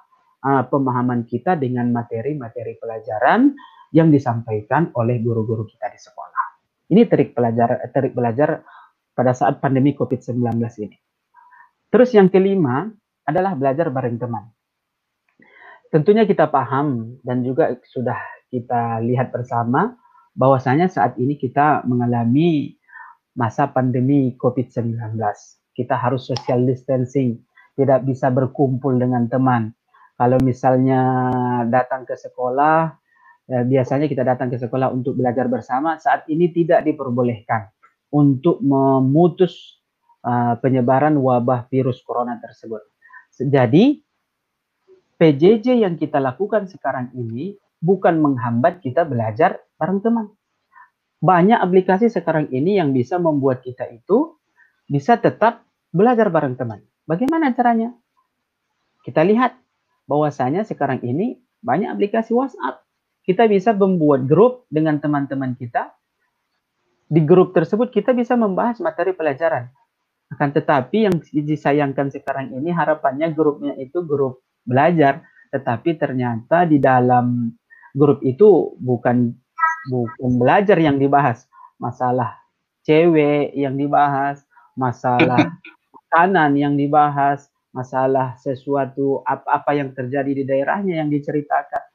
pemahaman kita dengan materi-materi pelajaran yang disampaikan oleh guru-guru kita di sekolah. Ini trik belajar pada saat pandemi COVID-19 ini. Terus yang kelima adalah belajar bareng teman. Tentunya kita paham dan juga sudah kita lihat bersama bahwasanya saat ini kita mengalami masa pandemi COVID-19. Kita harus social distancing, tidak bisa berkumpul dengan teman. Kalau misalnya datang ke sekolah, biasanya kita datang ke sekolah untuk belajar bersama, saat ini tidak diperbolehkan untuk memutus penyebaran wabah virus corona tersebut. Jadi, PJJ yang kita lakukan sekarang ini bukan menghambat kita belajar bareng teman. Banyak aplikasi sekarang ini yang bisa membuat kita itu bisa tetap belajar bareng teman. Bagaimana caranya? Kita lihat bahwasanya sekarang ini banyak aplikasi WhatsApp. Kita bisa membuat grup dengan teman-teman kita. Di grup tersebut kita bisa membahas materi pelajaran. Akan tetapi yang disayangkan sekarang ini harapannya grupnya itu grup belajar, tetapi ternyata di dalam grup itu bukan belajar yang dibahas, masalah cewek yang dibahas, masalah makanan yang dibahas, masalah sesuatu apa yang terjadi di daerahnya yang diceritakan.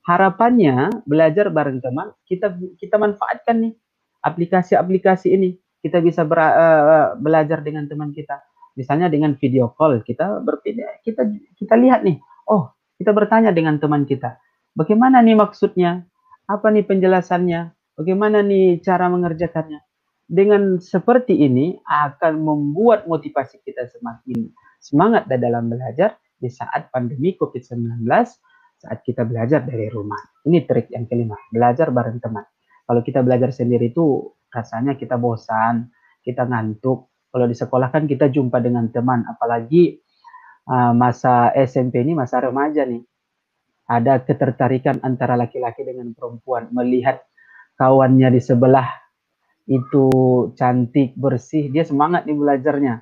Harapannya belajar bareng teman, kita manfaatkan nih aplikasi-aplikasi ini. Kita bisa belajar dengan teman kita. Misalnya dengan video call, kita lihat nih, oh, kita bertanya dengan teman kita. Bagaimana nih maksudnya? Apa nih penjelasannya? Bagaimana nih cara mengerjakannya? Dengan seperti ini akan membuat motivasi kita semakin semangat dalam belajar di saat pandemi COVID-19, saat kita belajar dari rumah. Ini trik yang kelima, belajar bareng teman. Kalau kita belajar sendiri itu rasanya kita bosan, kita ngantuk. Kalau di sekolah kan kita jumpa dengan teman, apalagi masa SMP ini masa remaja nih. Ada ketertarikan antara laki-laki dengan perempuan, melihat kawannya di sebelah itu cantik, bersih, dia semangat nih belajarnya.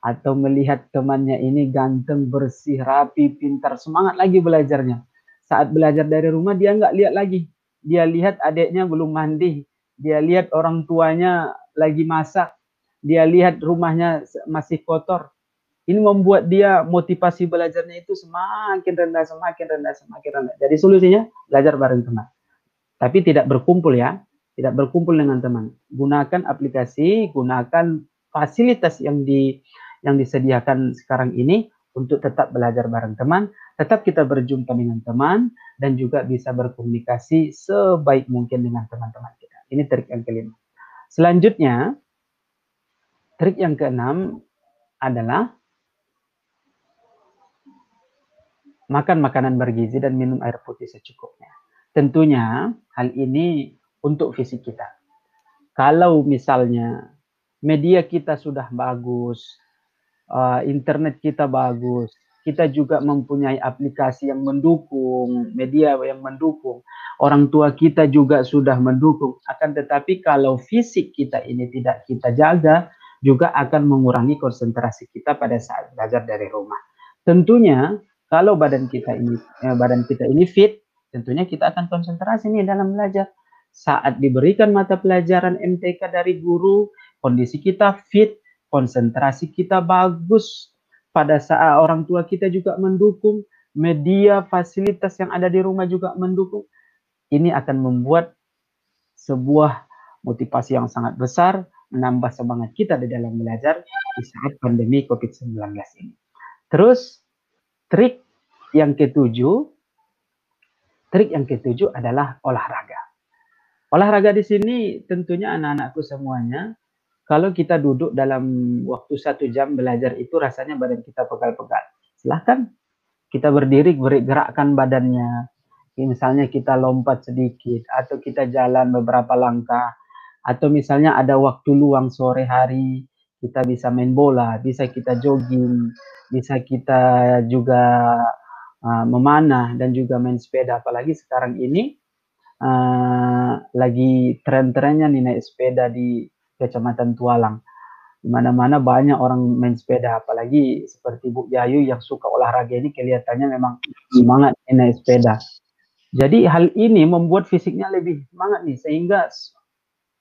Atau melihat temannya ini ganteng, bersih, rapi, pintar, semangat lagi belajarnya. Saat belajar dari rumah dia nggak lihat lagi. Dia lihat adiknya belum mandi, dia lihat orang tuanya lagi masak, dia lihat rumahnya masih kotor. Ini membuat dia motivasi belajarnya itu semakin rendah. Jadi solusinya belajar bareng teman. Tapi tidak berkumpul ya, tidak berkumpul dengan teman. Gunakan aplikasi, gunakan fasilitas yang disediakan sekarang ini untuk tetap belajar bareng teman, tetap kita berjumpa dengan teman, dan juga bisa berkomunikasi sebaik mungkin dengan teman-teman kita. Ini trik yang kelima. Selanjutnya, trik yang keenam adalah makan makanan bergizi dan minum air putih secukupnya. Tentunya hal ini untuk fisik kita. Kalau misalnya media kita sudah bagus, internet kita bagus, kita juga mempunyai aplikasi yang mendukung, media yang mendukung, orang tua kita juga sudah mendukung. Akan tetapi kalau fisik kita ini tidak kita jaga, juga akan mengurangi konsentrasi kita pada saat belajar dari rumah. Tentunya kalau badan kita ini fit, tentunya kita akan konsentrasi nih dalam belajar. Saat diberikan mata pelajaran MTK dari guru, kondisi kita fit, konsentrasi kita bagus. Pada saat orang tua kita juga mendukung, media, fasilitas yang ada di rumah juga mendukung. Ini akan membuat sebuah motivasi yang sangat besar, menambah semangat kita di dalam belajar di saat pandemi COVID-19 ini. Terus trik yang ketujuh adalah olahraga. Olahraga di sini tentunya anak-anakku semuanya, kalau kita duduk dalam waktu 1 jam belajar itu rasanya badan kita pegal-pegal. Silahkan kita berdiri, gerakkan badannya. Misalnya kita lompat sedikit, atau kita jalan beberapa langkah, atau misalnya ada waktu luang sore hari, kita bisa main bola, bisa kita jogging, bisa kita juga memanah dan juga main sepeda. Apalagi sekarang ini lagi tren-trennya nih naik sepeda di Kecamatan Tualang. Di mana-mana banyak orang main sepeda, apalagi seperti Bu Yayu yang suka olahraga ini kelihatannya memang semangat naik sepeda. Jadi hal ini membuat fisiknya lebih semangat nih, sehingga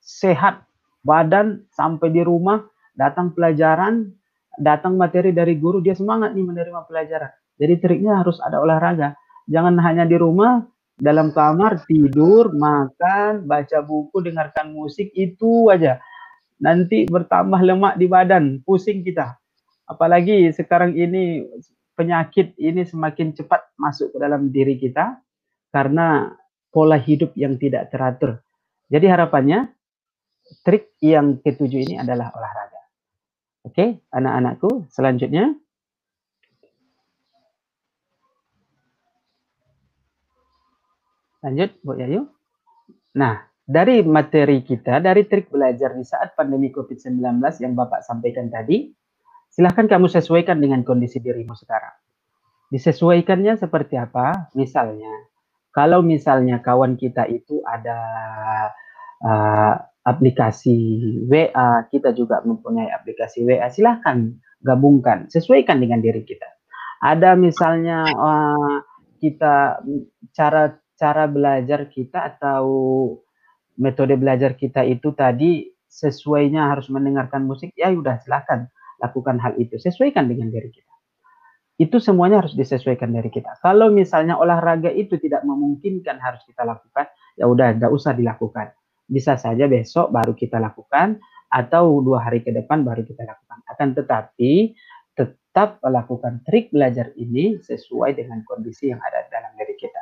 sehat badan sampai di rumah, datang pelajaran, datang materi dari guru, dia semangat nih menerima pelajaran. Jadi triknya harus ada olahraga. Jangan hanya di rumah, dalam kamar, tidur, makan, baca buku, dengarkan musik, itu aja. Nanti bertambah lemak di badan, pusing kita. Apalagi sekarang ini penyakit ini semakin cepat masuk ke dalam diri kita karena pola hidup yang tidak teratur. Jadi harapannya trik yang ketujuh ini adalah olahraga. Oke, anak-anakku, selanjutnya. Lanjut, Bu Yayu. Nah, dari materi kita, dari trik belajar di saat pandemi COVID-19 yang Bapak sampaikan tadi, silahkan kamu sesuaikan dengan kondisi dirimu sekarang. Disesuaikannya seperti apa? Misalnya, kalau misalnya kawan kita itu ada aplikasi WA, kita juga mempunyai aplikasi WA, silahkan gabungkan, sesuaikan dengan diri kita. Ada misalnya kita cara belajar kita atau metode belajar kita itu tadi sesuainya harus mendengarkan musik, ya udah silahkan lakukan hal itu, sesuaikan dengan diri kita. Itu semuanya harus disesuaikan dari kita. Kalau misalnya olahraga itu tidak memungkinkan harus kita lakukan, ya udah nggak usah dilakukan. Bisa saja besok baru kita lakukan, atau 2 hari ke depan baru kita lakukan. Akan tetapi tetap lakukan trik belajar ini sesuai dengan kondisi yang ada dalam diri kita.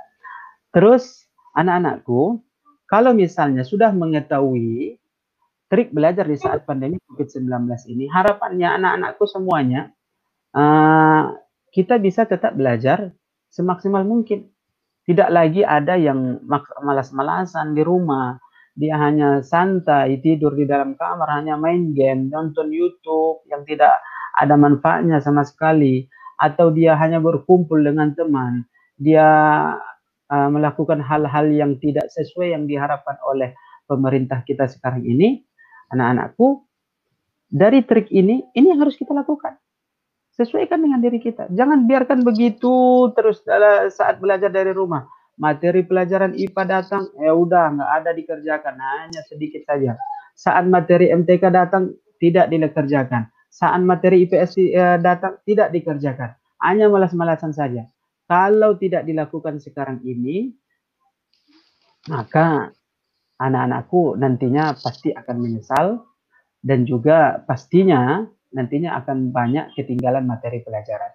Terus anak-anakku, kalau misalnya sudah mengetahui trik belajar di saat pandemi COVID-19 ini, harapannya anak-anakku semuanya kita bisa tetap belajar semaksimal mungkin. Tidak lagi ada yang malas-malasan di rumah, dia hanya santai, tidur di dalam kamar, hanya main game, nonton YouTube yang tidak ada manfaatnya sama sekali, atau dia hanya berkumpul dengan teman, dia melakukan hal-hal yang tidak sesuai yang diharapkan oleh pemerintah kita sekarang ini. Anak-anakku, dari trik ini harus kita lakukan. Sesuaikan dengan diri kita. Jangan biarkan begitu terus saat belajar dari rumah. Materi pelajaran IPA datang, ya udah nggak ada dikerjakan, hanya sedikit saja. Saat materi MTK datang, tidak dikerjakan. Saat materi IPS datang, tidak dikerjakan. Hanya malas-malasan saja. Kalau tidak dilakukan sekarang ini, maka anak-anakku nantinya pasti akan menyesal, dan juga pastinya nantinya akan banyak ketinggalan materi pelajaran.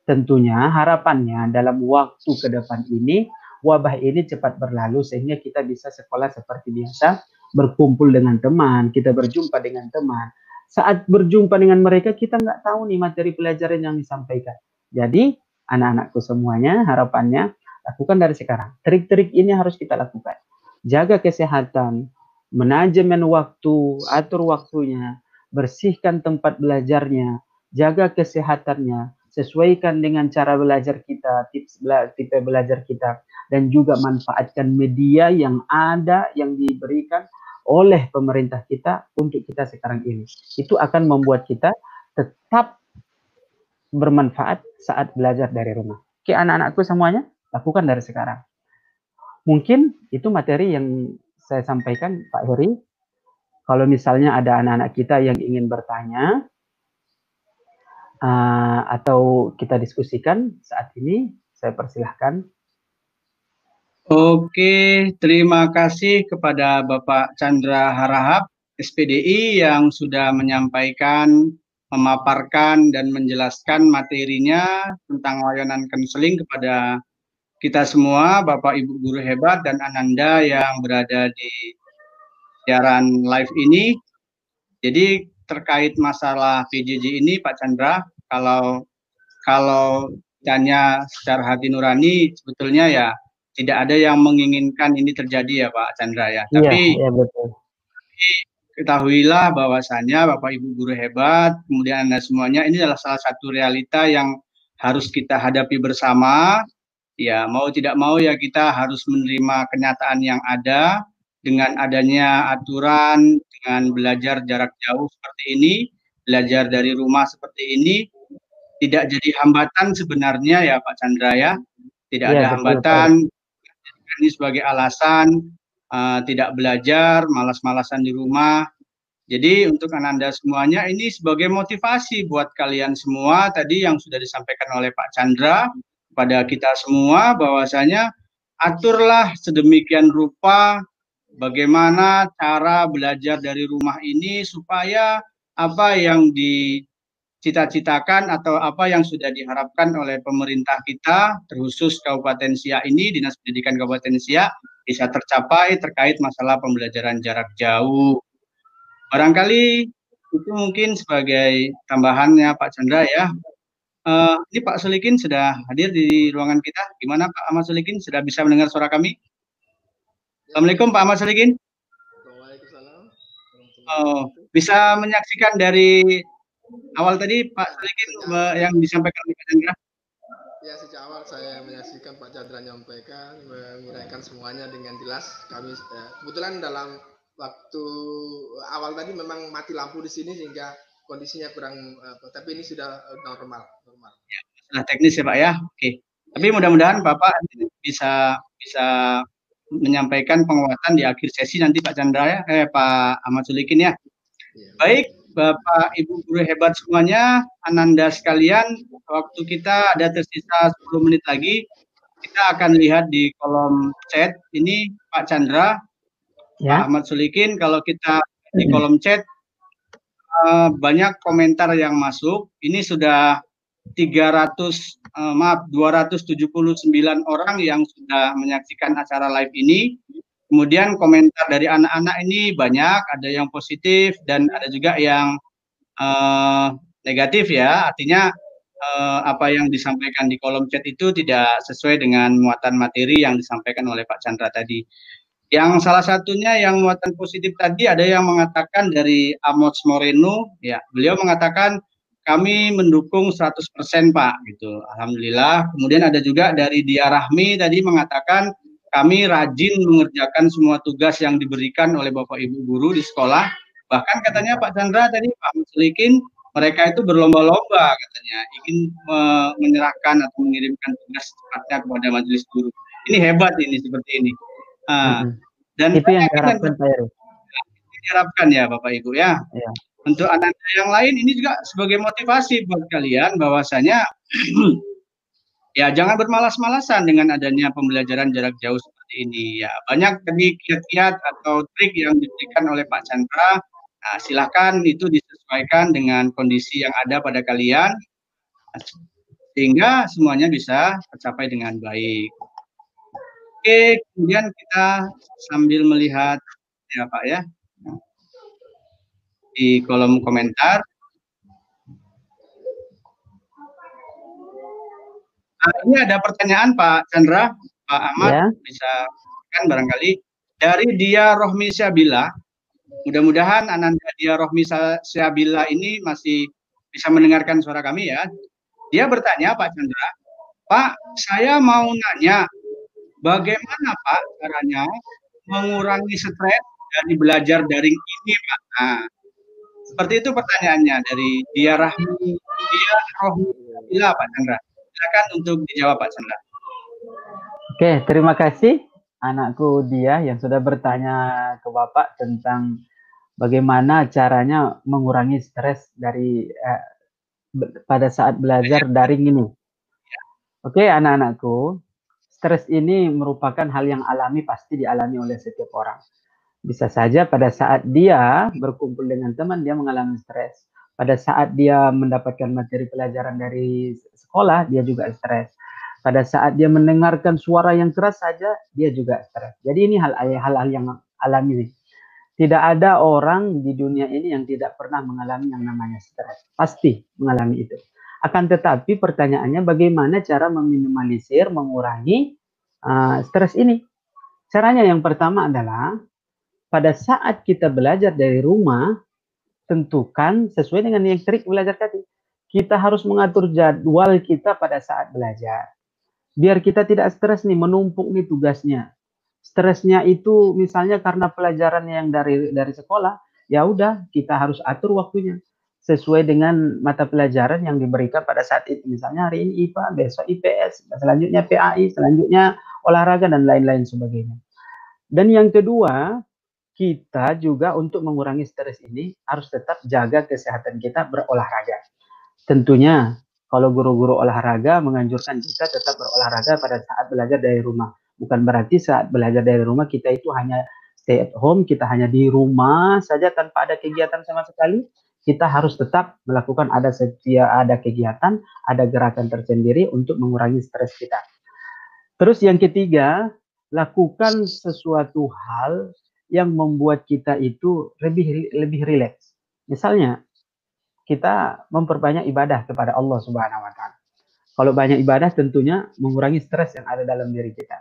Tentunya harapannya dalam waktu ke depan ini, wabah ini cepat berlalu sehingga kita bisa sekolah seperti biasa, berkumpul dengan teman, kita berjumpa dengan teman. Saat berjumpa dengan mereka, kita nggak tahu nih materi pelajaran yang disampaikan. Jadi, anak-anakku semuanya, harapannya lakukan dari sekarang. Trik-trik ini harus kita lakukan. Jaga kesehatan, manajemen waktu, atur waktunya, bersihkan tempat belajarnya, jaga kesehatannya, sesuaikan dengan cara belajar kita, tipe belajar kita, dan juga manfaatkan media yang ada, yang diberikan oleh pemerintah kita untuk kita sekarang ini. Itu akan membuat kita tetap bermanfaat saat belajar dari rumah. Oke, anak-anakku semuanya, lakukan dari sekarang. Mungkin itu materi yang saya sampaikan, Pak Heri. Kalau misalnya ada anak-anak kita yang ingin bertanya, atau kita diskusikan saat ini, saya persilahkan. Oke, terima kasih kepada Bapak Chandra Harahap, SPDI, yang sudah menyampaikan, memaparkan, dan menjelaskan materinya tentang layanan konseling kepada kita semua, Bapak Ibu guru hebat dan Ananda yang berada di siaran live ini. Jadi terkait masalah PJJ ini, Pak Chandra, kalau tanya secara hati nurani, sebetulnya ya tidak ada yang menginginkan ini terjadi ya Pak Chandra ya. Tapi Iya betul. Ketahuilah bahwasannya Bapak Ibu guru hebat, kemudian Anda semuanya, ini adalah salah satu realita yang harus kita hadapi bersama. Ya, mau tidak mau ya kita harus menerima kenyataan yang ada dengan adanya aturan, dengan belajar jarak jauh seperti ini, belajar dari rumah seperti ini, tidak jadi hambatan sebenarnya ya Pak Chandra ya. Tidak ada hambatan, ini sebagai alasan tidak belajar, malas-malasan di rumah. Jadi untuk Ananda semuanya ini sebagai motivasi buat kalian semua tadi yang sudah disampaikan oleh Pak Chandra kepada kita semua, bahwasanya aturlah sedemikian rupa bagaimana cara belajar dari rumah ini supaya apa yang dicita-citakan atau apa yang sudah diharapkan oleh pemerintah kita, terkhusus Kabupaten Siak ini, Dinas Pendidikan Kabupaten Siak, bisa tercapai terkait masalah pembelajaran jarak jauh. Barangkali itu mungkin sebagai tambahannya Pak Chandra ya. Ini Pak Solikin sudah hadir di ruangan kita. Gimana Pak Ahmad Solikin, sudah bisa mendengar suara kami? Assalamualaikum Pak Ahmad Solikin. Waalaikumsalam. Bisa menyaksikan dari awal tadi Pak Solikin yang disampaikan oleh Pak Chandra? Ya, sejak awal saya menyaksikan Pak Chandra menyampaikan, menguraikan semuanya dengan jelas. Kami kebetulan dalam waktu awal tadi memang mati lampu di sini sehingga kondisinya kurang, tapi ini sudah normal. Ya, masalah teknis ya Pak ya. Oke. Tapi mudah-mudahan Bapak bisa menyampaikan penguatan di akhir sesi nanti Pak Chandra ya, Pak Ahmad Solikin ya. Baik, Bapak Ibu guru hebat semuanya, Ananda sekalian, waktu kita ada tersisa 10 menit lagi. Kita akan lihat di kolom chat ini Pak Chandra, ya. Pak Ahmad Solikin, kalau kita di kolom chat banyak komentar yang masuk. Ini sudah 279 orang yang sudah menyaksikan acara live ini. Kemudian komentar dari anak-anak ini banyak, ada yang positif dan ada juga yang negatif ya. Artinya apa yang disampaikan di kolom chat itu tidak sesuai dengan muatan materi yang disampaikan oleh Pak Chandra tadi. Yang salah satunya yang muatan positif tadi ada yang mengatakan dari Amos Moreno, ya, beliau mengatakan kami mendukung 100% Pak, gitu. Alhamdulillah. Kemudian ada juga dari Dia Rahmi tadi mengatakan kami rajin mengerjakan semua tugas yang diberikan oleh Bapak Ibu guru di sekolah. Bahkan katanya Pak Chandra tadi, Pak Muslikin, mereka itu berlomba-lomba katanya ingin menyerahkan atau mengirimkan tugas secepatnya kepada majelis guru. Ini hebat ini seperti ini. Dan itu yang diharapkan Pak Heru. Diharapkan ya Bapak Ibu ya. Untuk anak yang lain ini juga sebagai motivasi buat kalian bahwasanya ya jangan bermalas-malasan dengan adanya pembelajaran jarak jauh seperti ini ya. Banyak tadi kiat-kiat atau trik yang diberikan oleh Pak Chandra. Nah, silahkan itu disesuaikan dengan kondisi yang ada pada kalian sehingga semuanya bisa tercapai dengan baik. Oke, kemudian kita sambil melihat ya Pak ya di kolom komentar. Nah, ini ada pertanyaan Pak Chandra, Pak Ahmad ya. Bisa kan barangkali dari Dia Rohmi Syabila. Mudah-mudahan Ananda Dia Rohmi Syabila ini masih bisa mendengarkan suara kami ya. Dia bertanya Pak Chandra, Pak, saya mau nanya bagaimana Pak caranya mengurangi stres dari belajar daring ini Pak? Nah, Seperti itu pertanyaannya dari Dia Rahmi, Dia Rohmila, Pak Chandra. Silakan untuk dijawab, Pak Chandra. Oke, terima kasih anakku Dia yang sudah bertanya ke Bapak tentang bagaimana caranya mengurangi stres dari pada saat belajar daring ini. Oke, anak-anakku, stres ini merupakan hal yang alami, pasti dialami oleh setiap orang. Bisa saja pada saat dia berkumpul dengan teman, dia mengalami stres. Pada saat dia mendapatkan materi pelajaran dari sekolah, dia juga stres. Pada saat dia mendengarkan suara yang keras saja, dia juga stres. Jadi ini hal-hal yang alami. Tidak ada orang di dunia ini yang tidak pernah mengalami yang namanya stres. Pasti mengalami itu. Akan tetapi pertanyaannya bagaimana cara meminimalisir, mengurangi stres ini. Caranya yang pertama adalah pada saat kita belajar dari rumah, tentukan sesuai dengan yang trik belajar tadi. Kita harus mengatur jadwal kita pada saat belajar. Biar kita tidak stres nih, menumpuk nih tugasnya. Stresnya itu misalnya karena pelajaran yang dari sekolah, ya udah kita harus atur waktunya sesuai dengan mata pelajaran yang diberikan pada saat itu. Misalnya hari ini IPA, besok IPS, selanjutnya PAI, selanjutnya olahraga dan lain-lain sebagainya. Dan yang kedua, kita juga untuk mengurangi stres ini harus tetap jaga kesehatan kita berolahraga. Tentunya kalau guru-guru olahraga menganjurkan kita tetap berolahraga pada saat belajar dari rumah. Bukan berarti saat belajar dari rumah kita itu hanya stay at home, kita hanya di rumah saja tanpa ada kegiatan sama sekali. Kita harus tetap melakukan ada kegiatan, ada gerakan tersendiri untuk mengurangi stres kita. Terus yang ketiga, lakukan sesuatu hal yang membuat kita itu lebih rileks. Misalnya, kita memperbanyak ibadah kepada Allah Subhanahu wa taala. Kalau banyak ibadah tentunya mengurangi stres yang ada dalam diri kita.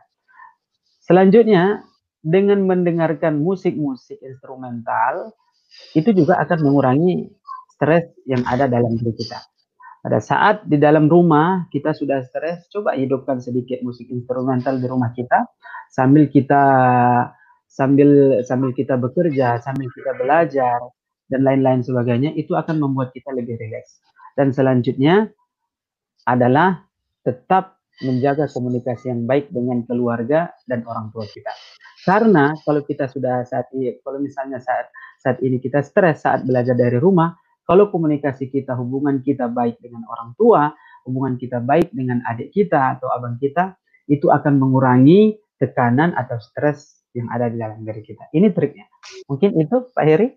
Selanjutnya, dengan mendengarkan musik-musik instrumental, itu juga akan mengurangi stres yang ada dalam diri kita. Pada saat di dalam rumah kita sudah stres, coba hidupkan sedikit musik instrumental di rumah kita sambil kita sambil kita bekerja, sambil kita belajar dan lain-lain sebagainya, itu akan membuat kita lebih rileks. Dan selanjutnya adalah tetap menjaga komunikasi yang baik dengan keluarga dan orang tua kita. Karena kalau kita sudah kalau misalnya saat ini kita stres saat belajar dari rumah, kalau komunikasi kita, hubungan kita baik dengan orang tua, hubungan kita baik dengan adik kita atau abang kita, itu akan mengurangi tekanan atau stres yang ada di dalam diri kita. Ini triknya. Mungkin itu Pak Heri.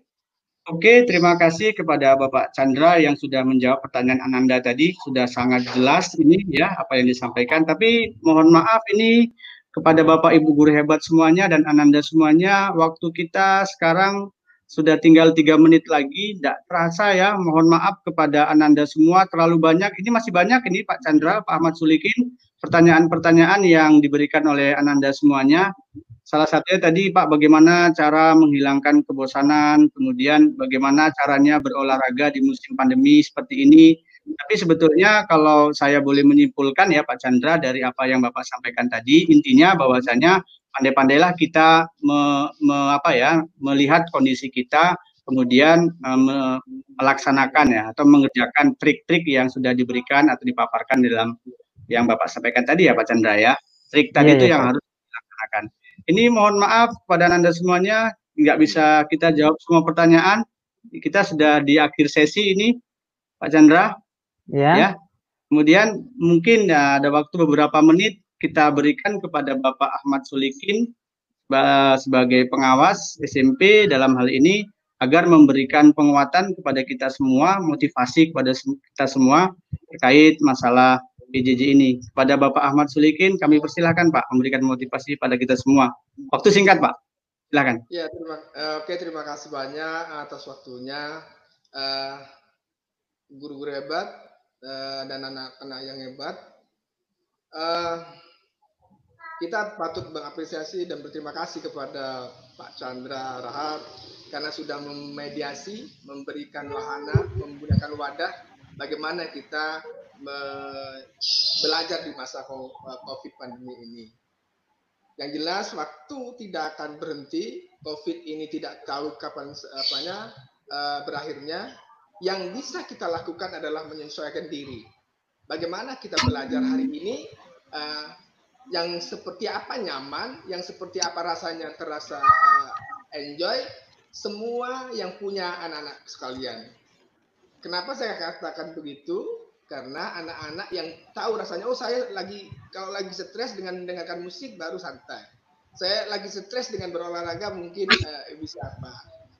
Oke, terima kasih kepada Bapak Chandra yang sudah menjawab pertanyaan Ananda tadi. Sudah sangat jelas ini ya apa yang disampaikan. Tapi mohon maaf ini kepada Bapak Ibu guru hebat semuanya dan Ananda semuanya, waktu kita sekarang sudah tinggal 3 menit lagi. Tidak terasa ya, mohon maaf kepada Ananda semua, terlalu banyak. Ini masih banyak ini Pak Chandra, Pak Ahmad Sulikin, pertanyaan-pertanyaan yang diberikan oleh Ananda semuanya. Salah satunya tadi Pak, bagaimana cara menghilangkan kebosanan, kemudian bagaimana caranya berolahraga di musim pandemi seperti ini. Tapi sebetulnya kalau saya boleh menyimpulkan ya Pak Chandra dari apa yang Bapak sampaikan tadi, intinya bahwasanya pandai-pandailah kita melihat kondisi kita, kemudian melaksanakan ya atau mengerjakan trik-trik yang sudah diberikan atau dipaparkan dalam yang Bapak sampaikan tadi ya Pak Chandra ya. Trik tadi itu yang harus dilaksanakan. Ini mohon maaf kepada Anda semuanya, nggak bisa kita jawab semua pertanyaan. Kita sudah di akhir sesi ini, Pak Chandra. Ya. Kemudian mungkin ya, ada waktu beberapa menit kita berikan kepada Bapak Ahmad Sulikin sebagai pengawas SMP dalam hal ini agar memberikan penguatan kepada kita semua, motivasi kepada kita semua terkait masalah PJJ ini. Pada Bapak Ahmad Sulikin, kami persilahkan Pak memberikan motivasi pada kita semua. Waktu singkat Pak, silakan. Ya, terima kasih banyak atas waktunya, guru-guru hebat dan anak-anak yang hebat. Kita patut mengapresiasi dan berterima kasih kepada Pak Chandra Rahab karena sudah memediasi, memberikan wahana, menggunakan wadah bagaimana kita belajar di masa COVID pandemi ini. Yang jelas waktu tidak akan berhenti, COVID ini tidak tahu kapan berakhirnya, yang bisa kita lakukan adalah menyesuaikan diri. Bagaimana kita belajar hari ini, yang seperti apa nyaman, yang seperti apa rasanya terasa enjoy, semua yang punya anak-anak sekalian. Kenapa saya katakan begitu? Karena anak-anak yang tahu rasanya, oh saya kalau lagi stres dengan mendengarkan musik baru santai. Saya lagi stres dengan berolahraga mungkin bisa apa.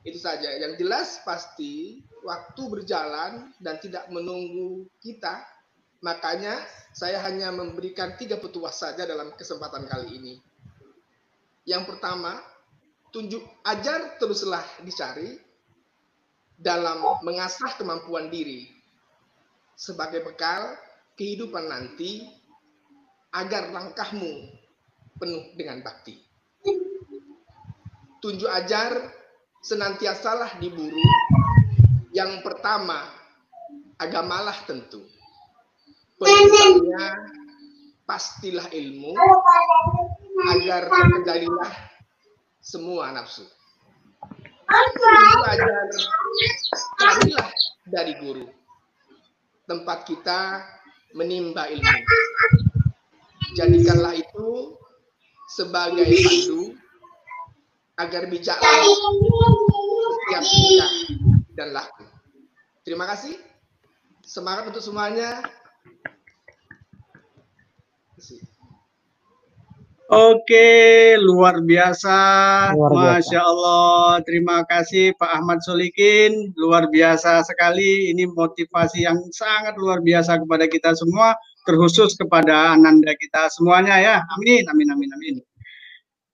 Itu saja. Yang jelas pasti waktu berjalan dan tidak menunggu kita. Makanya saya hanya memberikan 3 petuah saja dalam kesempatan kali ini. Yang pertama, ajar teruslah dicari dalam mengasah kemampuan diri sebagai bekal kehidupan nanti agar langkahmu penuh dengan bakti. Tunjuk ajar senantiasalah diburu. Yang pertama, agamalah tentu. Penunjukannya pastilah ilmu agar terkendalilah semua nafsu. Tunjuk ajar carilah dari guru. Tempat kita menimba ilmu. Jadikanlah itu sebagai pandu agar bijaklah setiap tingkah dan laku. Terima kasih. Semangat untuk semuanya. Oke, luar biasa. Masya Allah. Terima kasih Pak Ahmad Solikin. Luar biasa sekali. Ini motivasi yang sangat luar biasa kepada kita semua, terkhusus kepada Ananda kita semuanya ya. Amin, amin, amin, amin.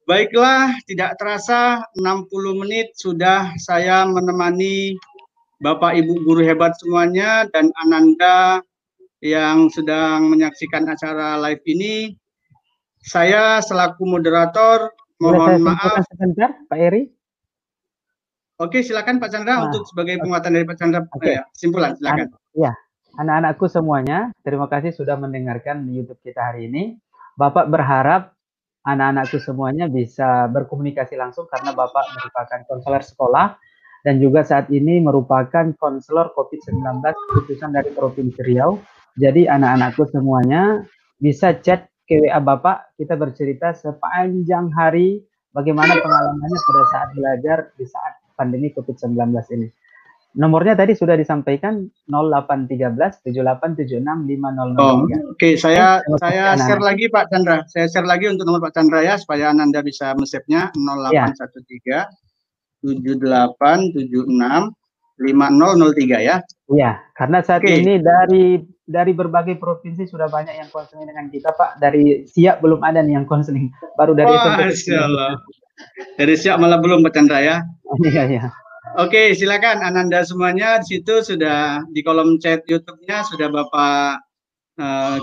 Baiklah, tidak terasa 60 menit sudah saya menemani Bapak Ibu guru hebat semuanya dan Ananda yang sedang menyaksikan acara live ini. Saya selaku moderator mohon maaf. Sebentar, Pak Eri. Oke, silakan Pak Chandra untuk sebagai penguatan dari Pak Chandra. Ya, simpulan, silakan. Ya, anak-anakku semuanya, terima kasih sudah mendengarkan YouTube kita hari ini. Bapak berharap anak-anakku semuanya bisa berkomunikasi langsung karena Bapak merupakan konselor sekolah dan juga saat ini merupakan konselor COVID-19 khususan dari Provinsi Riau. Jadi anak-anakku semuanya bisa chat ke WA Bapak, kita bercerita sepanjang hari bagaimana pengalamannya pada saat belajar di saat pandemi COVID-19 ini. Nomornya tadi sudah disampaikan 0813 7876 5003. Oke, saya share lagi Pak Chandra. Saya share lagi untuk nomor Pak Chandra ya supaya Ananda bisa men-save-nya 0813 7876 5003 ya. Iya, karena saat ini dari berbagai provinsi sudah banyak yang konseling dengan kita Pak. Dari Siak belum ada nih yang konseling, baru dari dari Siak malah belum Pak Chandra ya. Iya, iya. Oke, silakan Ananda semuanya, di situ sudah di kolom chat YouTube-nya sudah Bapak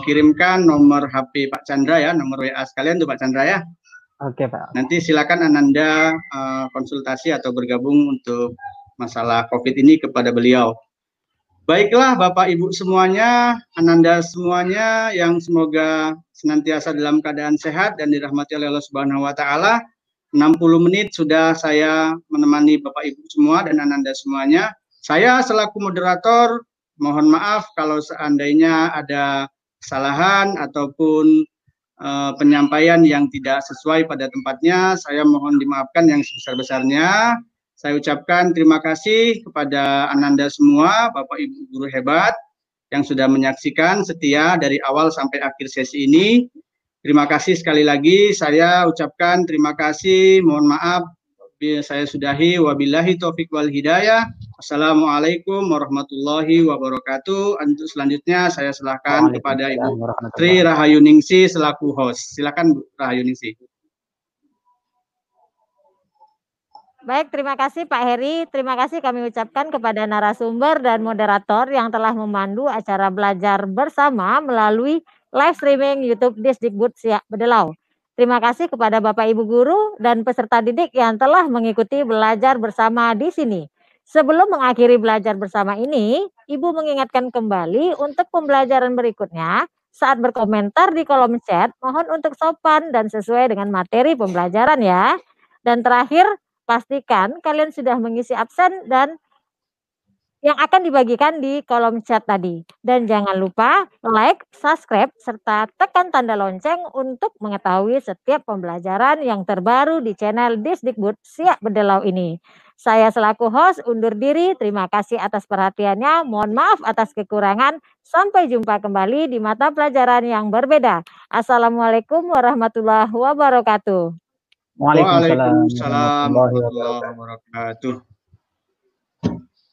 kirimkan nomor HP Pak Chandra ya, nomor WA sekalian untuk Pak Chandra ya. Oke Pak. Nanti silakan Ananda konsultasi atau bergabung untuk masalah COVID ini kepada beliau. Baiklah Bapak Ibu semuanya, Ananda semuanya yang semoga senantiasa dalam keadaan sehat dan dirahmati oleh Allah Subhanahu wa taala. 60 menit sudah saya menemani Bapak Ibu semua dan Ananda semuanya. Saya selaku moderator mohon maaf kalau seandainya ada kesalahan ataupun penyampaian yang tidak sesuai pada tempatnya. Saya mohon dimaafkan yang sebesar-besarnya. Saya ucapkan terima kasih kepada Ananda semua, Bapak Ibu guru hebat yang sudah menyaksikan setia dari awal sampai akhir sesi ini. Terima kasih sekali lagi, saya ucapkan terima kasih, mohon maaf, saya sudahi, wabillahi taufiq wal hidayah. Assalamualaikum warahmatullahi wabarakatuh. Untuk selanjutnya saya silakan kepada Ibu Tri Rahayuningsi selaku host. Silakan Bu Rahayuningsi. Baik, terima kasih Pak Heri. Terima kasih kami ucapkan kepada narasumber dan moderator yang telah memandu acara belajar bersama melalui live streaming YouTube Disdikbud Siak Bedelau. Terima kasih kepada Bapak Ibu guru dan peserta didik yang telah mengikuti belajar bersama di sini. Sebelum mengakhiri belajar bersama ini, Ibu mengingatkan kembali untuk pembelajaran berikutnya saat berkomentar di kolom chat, mohon untuk sopan dan sesuai dengan materi pembelajaran ya. Dan terakhir, pastikan kalian sudah mengisi absen dan yang akan dibagikan di kolom chat tadi. Dan jangan lupa like, subscribe, serta tekan tanda lonceng untuk mengetahui setiap pembelajaran yang terbaru di channel Disdikbud Siak Bedelau ini. Saya selaku host undur diri, terima kasih atas perhatiannya, mohon maaf atas kekurangan, sampai jumpa kembali di mata pelajaran yang berbeda. Assalamualaikum warahmatullahi wabarakatuh. Waalaikumsalam Waalaikumsalam warahmatullahi warahmatullahi wabarakatuh. wabarakatuh.